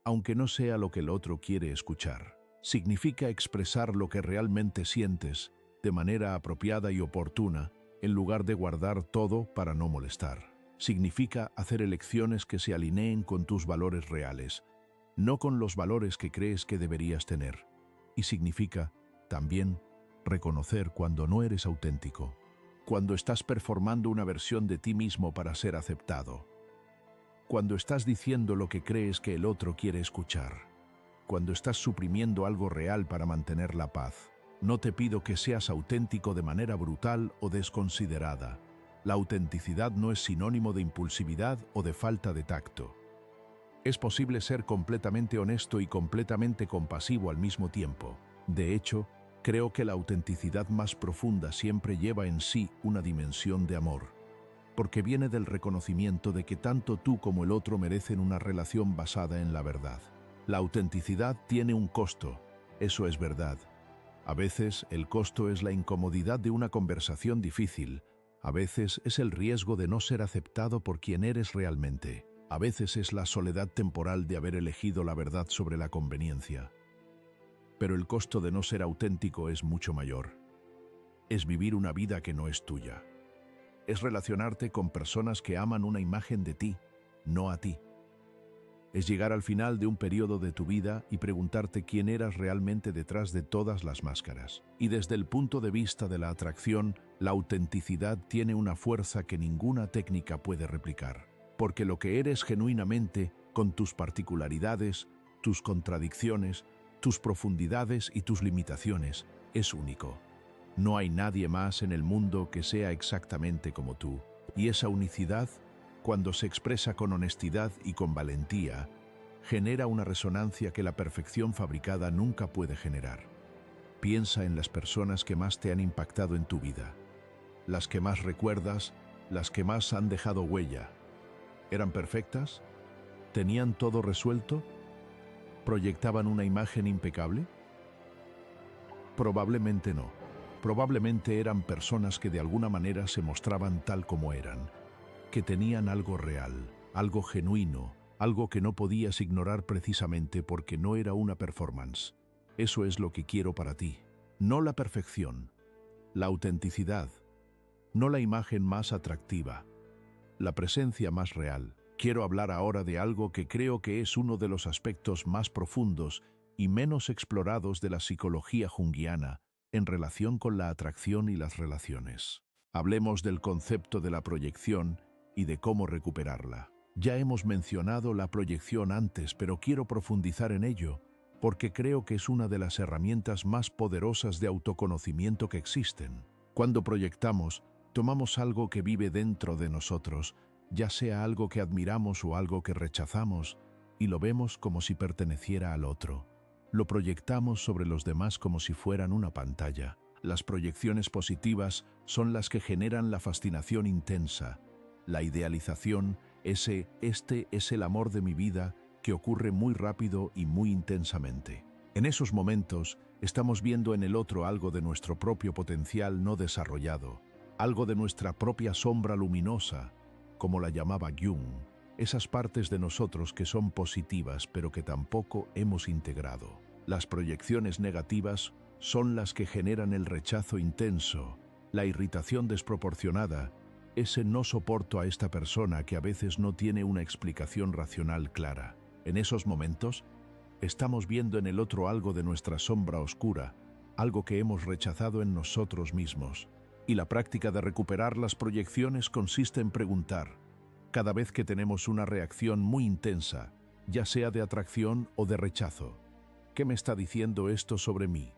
aunque no sea lo que el otro quiere escuchar. Significa expresar lo que realmente sientes, de manera apropiada y oportuna, en lugar de guardar todo para no molestar. Significa hacer elecciones que se alineen con tus valores reales, no con los valores que crees que deberías tener. Y significa, también, reconocer cuando no eres auténtico, cuando estás performando una versión de ti mismo para ser aceptado, cuando estás diciendo lo que crees que el otro quiere escuchar, cuando estás suprimiendo algo real para mantener la paz. No te pido que seas auténtico de manera brutal o desconsiderada. La autenticidad no es sinónimo de impulsividad o de falta de tacto. Es posible ser completamente honesto y completamente compasivo al mismo tiempo. De hecho, creo que la autenticidad más profunda siempre lleva en sí una dimensión de amor, porque viene del reconocimiento de que tanto tú como el otro merecen una relación basada en la verdad. La autenticidad tiene un costo, eso es verdad. A veces el costo es la incomodidad de una conversación difícil, a veces es el riesgo de no ser aceptado por quien eres realmente, a veces es la soledad temporal de haber elegido la verdad sobre la conveniencia. Pero el costo de no ser auténtico es mucho mayor. Es vivir una vida que no es tuya. Es relacionarte con personas que aman una imagen de ti, no a ti. Es llegar al final de un periodo de tu vida y preguntarte quién eras realmente detrás de todas las máscaras. Y desde el punto de vista de la atracción, la autenticidad tiene una fuerza que ninguna técnica puede replicar. Porque lo que eres genuinamente, con tus particularidades, tus contradicciones, tus profundidades y tus limitaciones, es único. No hay nadie más en el mundo que sea exactamente como tú. Y esa unicidad, cuando se expresa con honestidad y con valentía, genera una resonancia que la perfección fabricada nunca puede generar. Piensa en las personas que más te han impactado en tu vida, las que más recuerdas, las que más han dejado huella. ¿Eran perfectas? ¿Tenían todo resuelto? ¿Proyectaban una imagen impecable? Probablemente no. Probablemente eran personas que de alguna manera se mostraban tal como eran, que tenían algo real, algo genuino, algo que no podías ignorar precisamente porque no era una performance. Eso es lo que quiero para ti. No la perfección, la autenticidad, no la imagen más atractiva, la presencia más real. Quiero hablar ahora de algo que creo que es uno de los aspectos más profundos y menos explorados de la psicología junguiana en relación con la atracción y las relaciones. Hablemos del concepto de la proyección y de cómo recuperarla. Ya hemos mencionado la proyección antes, pero quiero profundizar en ello, porque creo que es una de las herramientas más poderosas de autoconocimiento que existen. Cuando proyectamos, tomamos algo que vive dentro de nosotros, ya sea algo que admiramos o algo que rechazamos, y lo vemos como si perteneciera al otro. Lo proyectamos sobre los demás como si fueran una pantalla. Las proyecciones positivas son las que generan la fascinación intensa, la idealización, este es el amor de mi vida que ocurre muy rápido y muy intensamente. En esos momentos estamos viendo en el otro algo de nuestro propio potencial no desarrollado, algo de nuestra propia sombra luminosa, como la llamaba Jung, esas partes de nosotros que son positivas pero que tampoco hemos integrado. Las proyecciones negativas son las que generan el rechazo intenso, la irritación desproporcionada, ese no soporto a esta persona que a veces no tiene una explicación racional clara. En esos momentos, estamos viendo en el otro algo de nuestra sombra oscura, algo que hemos rechazado en nosotros mismos. Y la práctica de recuperar las proyecciones consiste en preguntar, cada vez que tenemos una reacción muy intensa, ya sea de atracción o de rechazo, ¿qué me está diciendo esto sobre mí?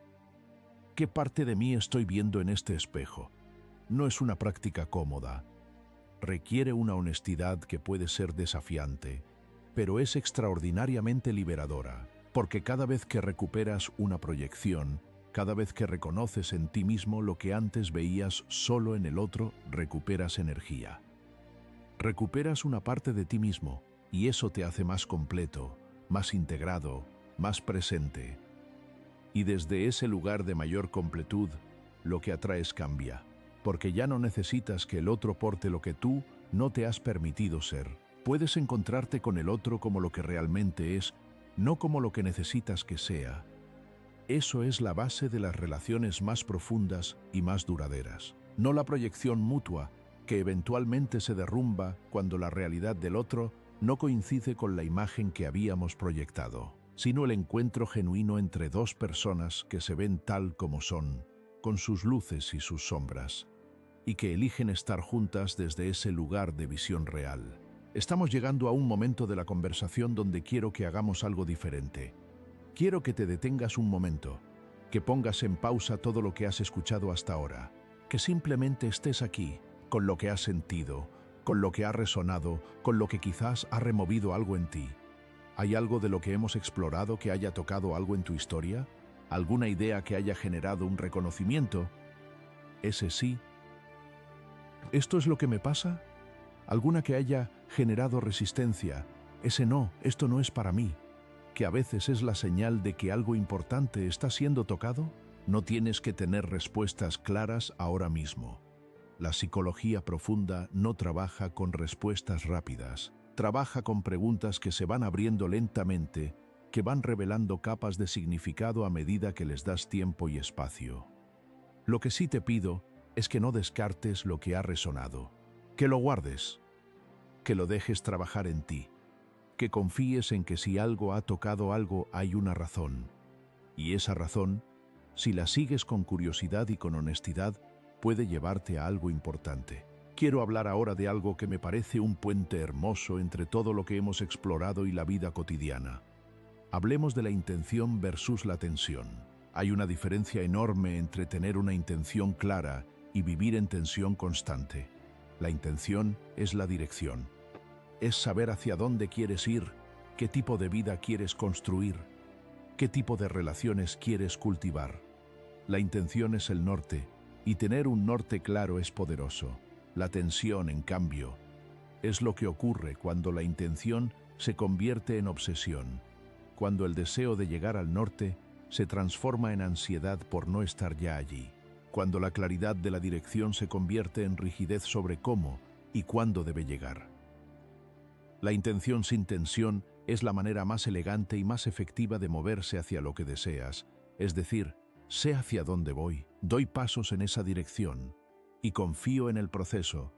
¿Qué parte de mí estoy viendo en este espejo? No es una práctica cómoda. Requiere una honestidad que puede ser desafiante, pero es extraordinariamente liberadora, porque cada vez que recuperas una proyección, cada vez que reconoces en ti mismo lo que antes veías solo en el otro, recuperas energía. Recuperas una parte de ti mismo, y eso te hace más completo, más integrado, más presente. Y desde ese lugar de mayor completud, lo que atraes cambia, porque ya no necesitas que el otro porte lo que tú no te has permitido ser. Puedes encontrarte con el otro como lo que realmente es, no como lo que necesitas que sea. Eso es la base de las relaciones más profundas y más duraderas. No la proyección mutua, que eventualmente se derrumba cuando la realidad del otro no coincide con la imagen que habíamos proyectado, sino el encuentro genuino entre dos personas que se ven tal como son, con sus luces y sus sombras, y que eligen estar juntas desde ese lugar de visión real. Estamos llegando a un momento de la conversación donde quiero que hagamos algo diferente. Quiero que te detengas un momento, que pongas en pausa todo lo que has escuchado hasta ahora, que simplemente estés aquí, con lo que has sentido, con lo que ha resonado, con lo que quizás ha removido algo en ti. ¿Hay algo de lo que hemos explorado que haya tocado algo en tu historia? ¿Alguna idea que haya generado un reconocimiento? Ese sí. ¿Esto es lo que me pasa? ¿Alguna que haya generado resistencia? Ese no, esto no es para mí. Que a veces es la señal de que algo importante está siendo tocado. No tienes que tener respuestas claras ahora mismo. La psicología profunda no trabaja con respuestas rápidas. Trabaja con preguntas que se van abriendo lentamente, que van revelando capas de significado a medida que les das tiempo y espacio. Lo que sí te pido es que no descartes lo que ha resonado, que lo guardes, que lo dejes trabajar en ti, que confíes en que si algo ha tocado algo hay una razón. Y esa razón, si la sigues con curiosidad y con honestidad, puede llevarte a algo importante. Quiero hablar ahora de algo que me parece un puente hermoso entre todo lo que hemos explorado y la vida cotidiana. Hablemos de la intención versus la tensión. Hay una diferencia enorme entre tener una intención clara y vivir en tensión constante. La intención es la dirección. Es saber hacia dónde quieres ir, qué tipo de vida quieres construir, qué tipo de relaciones quieres cultivar. La intención es el norte, y tener un norte claro es poderoso. La tensión, en cambio, es lo que ocurre cuando la intención se convierte en obsesión, cuando el deseo de llegar al norte se transforma en ansiedad por no estar ya allí, cuando la claridad de la dirección se convierte en rigidez sobre cómo y cuándo debe llegar. La intención sin tensión es la manera más elegante y más efectiva de moverse hacia lo que deseas, es decir, sé hacia dónde voy, doy pasos en esa dirección y confío en el proceso,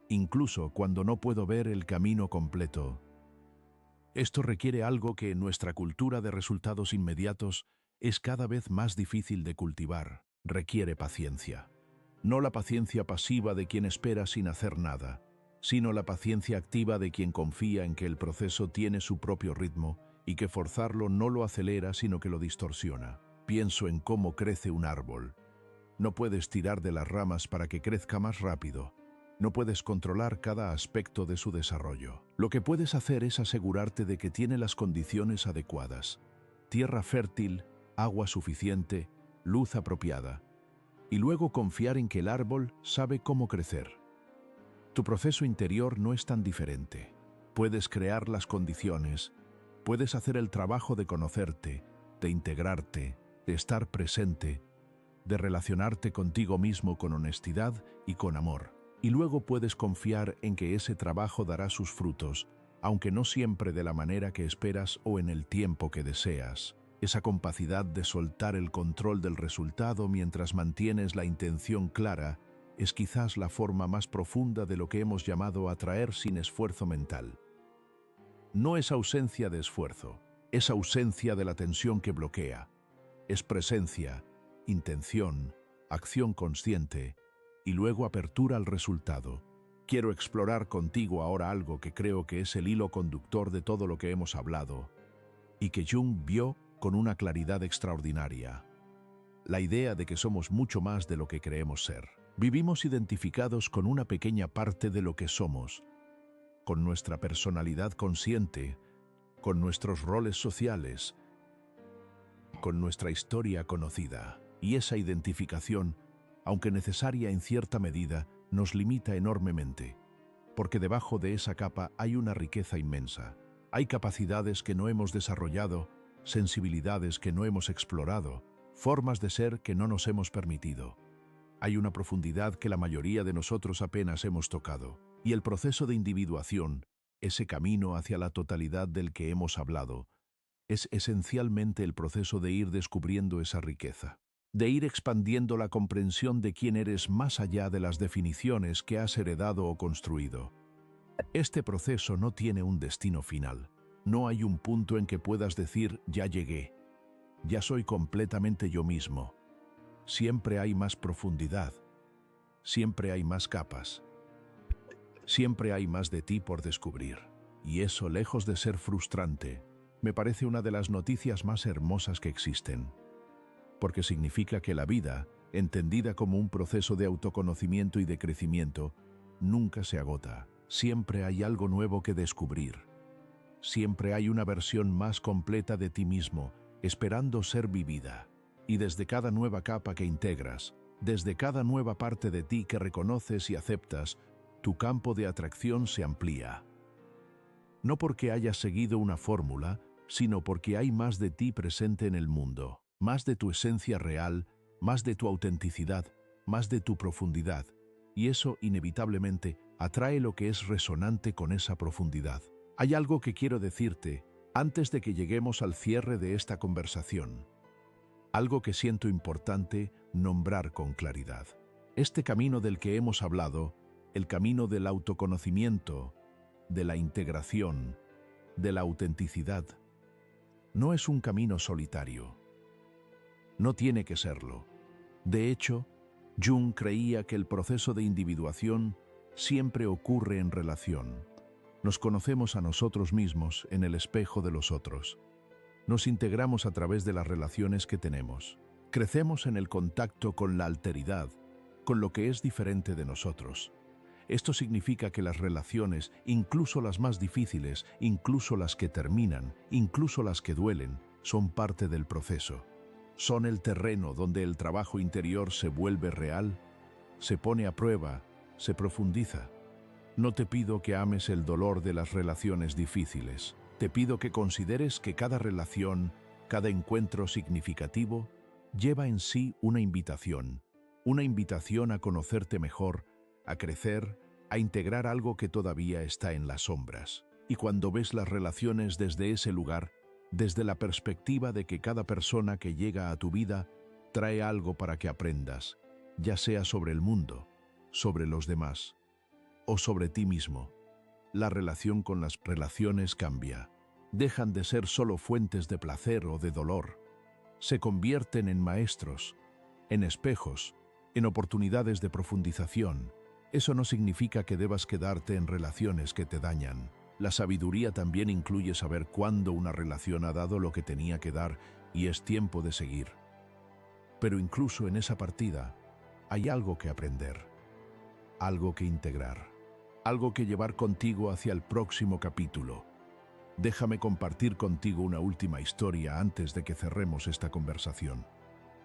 incluso cuando no puedo ver el camino completo. Esto requiere algo que en nuestra cultura de resultados inmediatos es cada vez más difícil de cultivar. Requiere paciencia. No la paciencia pasiva de quien espera sin hacer nada, sino la paciencia activa de quien confía en que el proceso tiene su propio ritmo y que forzarlo no lo acelera sino que lo distorsiona. Pienso en cómo crece un árbol. No puedes tirar de las ramas para que crezca más rápido. No puedes controlar cada aspecto de su desarrollo. Lo que puedes hacer es asegurarte de que tiene las condiciones adecuadas. Tierra fértil, agua suficiente, luz apropiada. y luego confiar en que el árbol sabe cómo crecer. Tu proceso interior no es tan diferente. Puedes crear las condiciones, puedes hacer el trabajo de conocerte, de integrarte, de estar presente, de relacionarte contigo mismo con honestidad y con amor. Y luego puedes confiar en que ese trabajo dará sus frutos, aunque no siempre de la manera que esperas o en el tiempo que deseas. Esa capacidad de soltar el control del resultado mientras mantienes la intención clara es quizás la forma más profunda de lo que hemos llamado atraer sin esfuerzo mental. No es ausencia de esfuerzo, es ausencia de la tensión que bloquea. Es presencia, intención, acción consciente y luego apertura al resultado. Quiero explorar contigo ahora algo que creo que es el hilo conductor de todo lo que hemos hablado y que Jung vio con una claridad extraordinaria. La idea de que somos mucho más de lo que creemos ser. Vivimos identificados con una pequeña parte de lo que somos, con nuestra personalidad consciente, con nuestros roles sociales, con nuestra historia conocida. Y esa identificación, aunque necesaria en cierta medida, nos limita enormemente, porque debajo de esa capa hay una riqueza inmensa. Hay capacidades que no hemos desarrollado, sensibilidades que no hemos explorado, formas de ser que no nos hemos permitido. Hay una profundidad que la mayoría de nosotros apenas hemos tocado, y el proceso de individuación, ese camino hacia la totalidad del que hemos hablado, es esencialmente el proceso de ir descubriendo esa riqueza, de ir expandiendo la comprensión de quién eres más allá de las definiciones que has heredado o construido. Este proceso no tiene un destino final. No hay un punto en que puedas decir, ya llegué, ya soy completamente yo mismo. Siempre hay más profundidad, siempre hay más capas, siempre hay más de ti por descubrir. Y eso, lejos de ser frustrante, me parece una de las noticias más hermosas que existen, porque significa que la vida, entendida como un proceso de autoconocimiento y de crecimiento, nunca se agota. Siempre hay algo nuevo que descubrir. Siempre hay una versión más completa de ti mismo, esperando ser vivida. Y desde cada nueva capa que integras, desde cada nueva parte de ti que reconoces y aceptas, tu campo de atracción se amplía. No porque hayas seguido una fórmula, sino porque hay más de ti presente en el mundo, más de tu esencia real, más de tu autenticidad, más de tu profundidad, y eso inevitablemente atrae lo que es resonante con esa profundidad. Hay algo que quiero decirte antes de que lleguemos al cierre de esta conversación. Algo que siento importante nombrar con claridad. Este camino del que hemos hablado, el camino del autoconocimiento, de la integración, de la autenticidad, no es un camino solitario. No tiene que serlo. De hecho, Jung creía que el proceso de individuación siempre ocurre en relación. Nos conocemos a nosotros mismos en el espejo de los otros. Nos integramos a través de las relaciones que tenemos. Crecemos en el contacto con la alteridad, con lo que es diferente de nosotros. Esto significa que las relaciones, incluso las más difíciles, incluso las que terminan, incluso las que duelen, son parte del proceso. Son el terreno donde el trabajo interior se vuelve real, se pone a prueba, se profundiza. No te pido que ames el dolor de las relaciones difíciles. Te pido que consideres que cada relación, cada encuentro significativo, lleva en sí una invitación a conocerte mejor, a crecer, a integrar algo que todavía está en las sombras. Y cuando ves las relaciones desde ese lugar, desde la perspectiva de que cada persona que llega a tu vida trae algo para que aprendas, ya sea sobre el mundo, sobre los demás o sobre ti mismo, la relación con las relaciones cambia. Dejan de ser solo fuentes de placer o de dolor. Se convierten en maestros, en espejos, en oportunidades de profundización. Eso no significa que debas quedarte en relaciones que te dañan. La sabiduría también incluye saber cuándo una relación ha dado lo que tenía que dar y es tiempo de seguir. Pero incluso en esa partida, hay algo que aprender, algo que integrar, algo que llevar contigo hacia el próximo capítulo. Déjame compartir contigo una última historia antes de que cerremos esta conversación.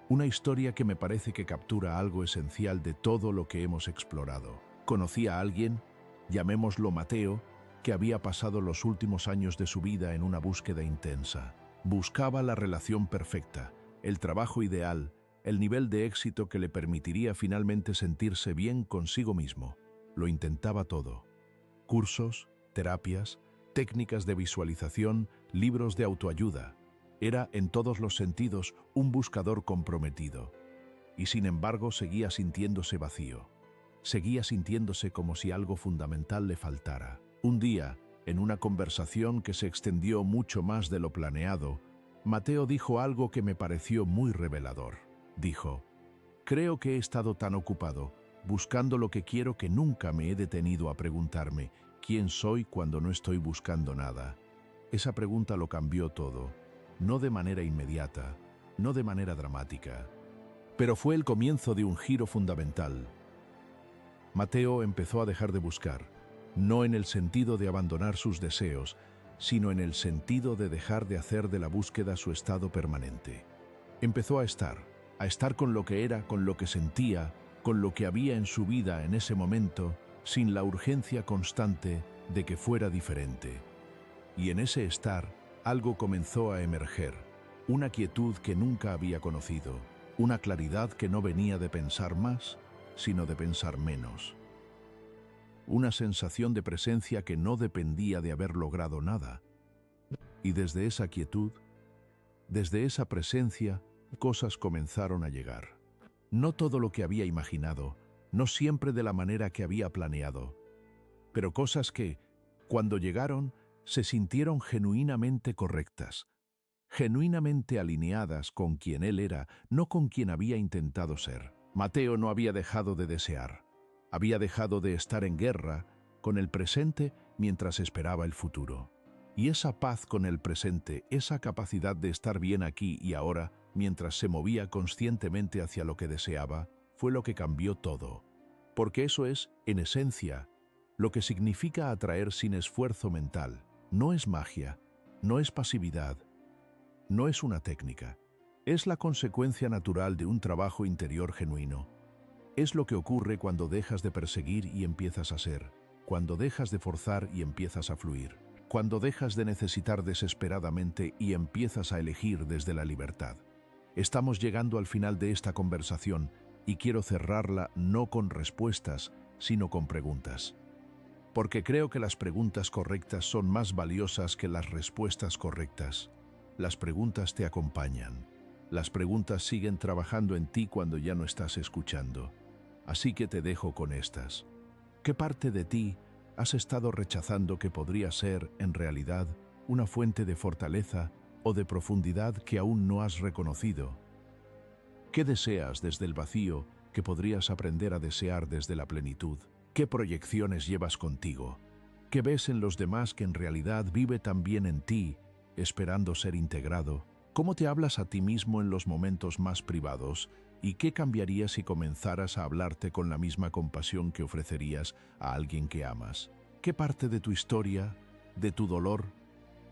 Una historia que me parece que captura algo esencial de todo lo que hemos explorado. Conocí a alguien, llamémoslo Mateo, que había pasado los últimos años de su vida en una búsqueda intensa. Buscaba la relación perfecta, el trabajo ideal, el nivel de éxito que le permitiría finalmente sentirse bien consigo mismo. Lo intentaba todo. Cursos, terapias, técnicas de visualización, libros de autoayuda. Era, en todos los sentidos, un buscador comprometido. Y sin embargo seguía sintiéndose vacío. Seguía sintiéndose como si algo fundamental le faltara. Un día, en una conversación que se extendió mucho más de lo planeado, Mateo dijo algo que me pareció muy revelador. Dijo: «Creo que he estado tan ocupado, buscando lo que quiero, que nunca me he detenido a preguntarme quién soy cuando no estoy buscando nada». Esa pregunta lo cambió todo, no de manera inmediata, no de manera dramática, pero fue el comienzo de un giro fundamental. Mateo empezó a dejar de buscar, no en el sentido de abandonar sus deseos, sino en el sentido de dejar de hacer de la búsqueda su estado permanente. Empezó a estar con lo que era, con lo que sentía, con lo que había en su vida en ese momento, sin la urgencia constante de que fuera diferente. Y en ese estar, algo comenzó a emerger, una quietud que nunca había conocido, una claridad que no venía de pensar más, sino de pensar menos. Una sensación de presencia que no dependía de haber logrado nada. Y desde esa quietud, desde esa presencia, cosas comenzaron a llegar. No todo lo que había imaginado, no siempre de la manera que había planeado, pero cosas que, cuando llegaron, se sintieron genuinamente correctas, genuinamente alineadas con quien él era, no con quien había intentado ser. Mateo no había dejado de desear, había dejado de estar en guerra con el presente mientras esperaba el futuro. Y esa paz con el presente, esa capacidad de estar bien aquí y ahora, mientras se movía conscientemente hacia lo que deseaba, fue lo que cambió todo. Porque eso es, en esencia, lo que significa atraer sin esfuerzo mental. No es magia, no es pasividad, no es una técnica. Es la consecuencia natural de un trabajo interior genuino. Es lo que ocurre cuando dejas de perseguir y empiezas a ser, cuando dejas de forzar y empiezas a fluir, cuando dejas de necesitar desesperadamente y empiezas a elegir desde la libertad. Estamos llegando al final de esta conversación y quiero cerrarla no con respuestas, sino con preguntas. Porque creo que las preguntas correctas son más valiosas que las respuestas correctas. Las preguntas te acompañan. Las preguntas siguen trabajando en ti cuando ya no estás escuchando. Así que te dejo con estas. ¿Qué parte de ti has estado rechazando que podría ser, en realidad, una fuente de fortaleza o de profundidad que aún no has reconocido? ¿Qué deseas desde el vacío que podrías aprender a desear desde la plenitud? ¿Qué proyecciones llevas contigo? ¿Qué ves en los demás que en realidad vive también en ti, esperando ser integrado? ¿Cómo te hablas a ti mismo en los momentos más privados? ¿Y qué cambiaría si comenzaras a hablarte con la misma compasión que ofrecerías a alguien que amas? ¿Qué parte de tu historia, de tu dolor,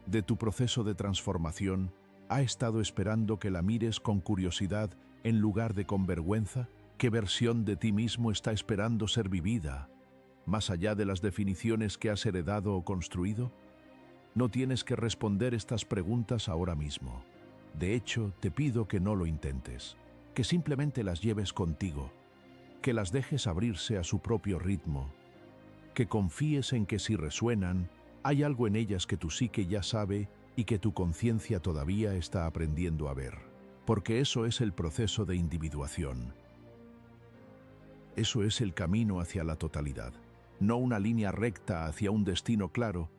de tu proceso de transformación, ha estado esperando que la mires con curiosidad en lugar de con vergüenza? ¿Qué versión de ti mismo está esperando ser vivida, más allá de las definiciones que has heredado o construido? No tienes que responder estas preguntas ahora mismo. De hecho, te pido que no lo intentes, que simplemente las lleves contigo, que las dejes abrirse a su propio ritmo, que confíes en que si resuenan, hay algo en ellas que tu psique ya sabe y que tu conciencia todavía está aprendiendo a ver. Porque eso es el proceso de individuación. Eso es el camino hacia la totalidad. No una línea recta hacia un destino claro,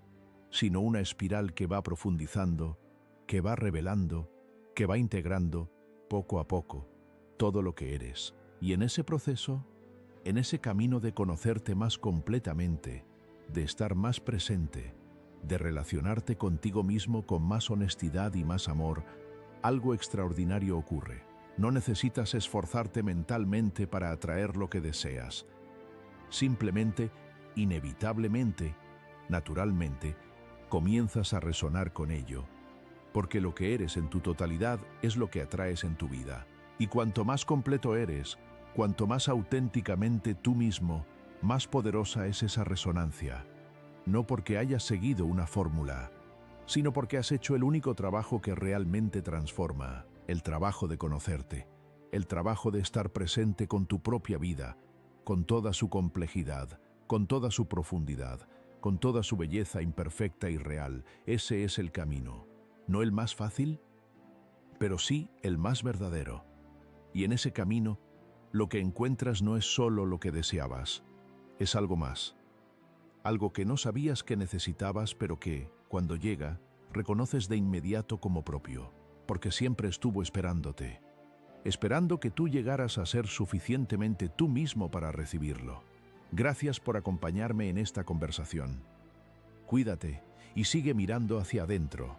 sino una espiral que va profundizando, que va revelando, que va integrando, poco a poco, todo lo que eres. Y en ese proceso, en ese camino de conocerte más completamente, de estar más presente, de relacionarte contigo mismo con más honestidad y más amor, algo extraordinario ocurre. No necesitas esforzarte mentalmente para atraer lo que deseas. Simplemente, inevitablemente, naturalmente, comienzas a resonar con ello, porque lo que eres en tu totalidad es lo que atraes en tu vida. Y cuanto más completo eres, cuanto más auténticamente tú mismo, más poderosa es esa resonancia. No porque hayas seguido una fórmula, sino porque has hecho el único trabajo que realmente transforma, el trabajo de conocerte, el trabajo de estar presente con tu propia vida, con toda su complejidad, con toda su profundidad, con toda su belleza imperfecta y real. Ese es el camino. No el más fácil, pero sí el más verdadero. Y en ese camino, lo que encuentras no es solo lo que deseabas, es algo más. Algo que no sabías que necesitabas, pero que, cuando llega, reconoces de inmediato como propio, porque siempre estuvo esperándote, esperando que tú llegaras a ser suficientemente tú mismo para recibirlo. Gracias por acompañarme en esta conversación. Cuídate y sigue mirando hacia adentro.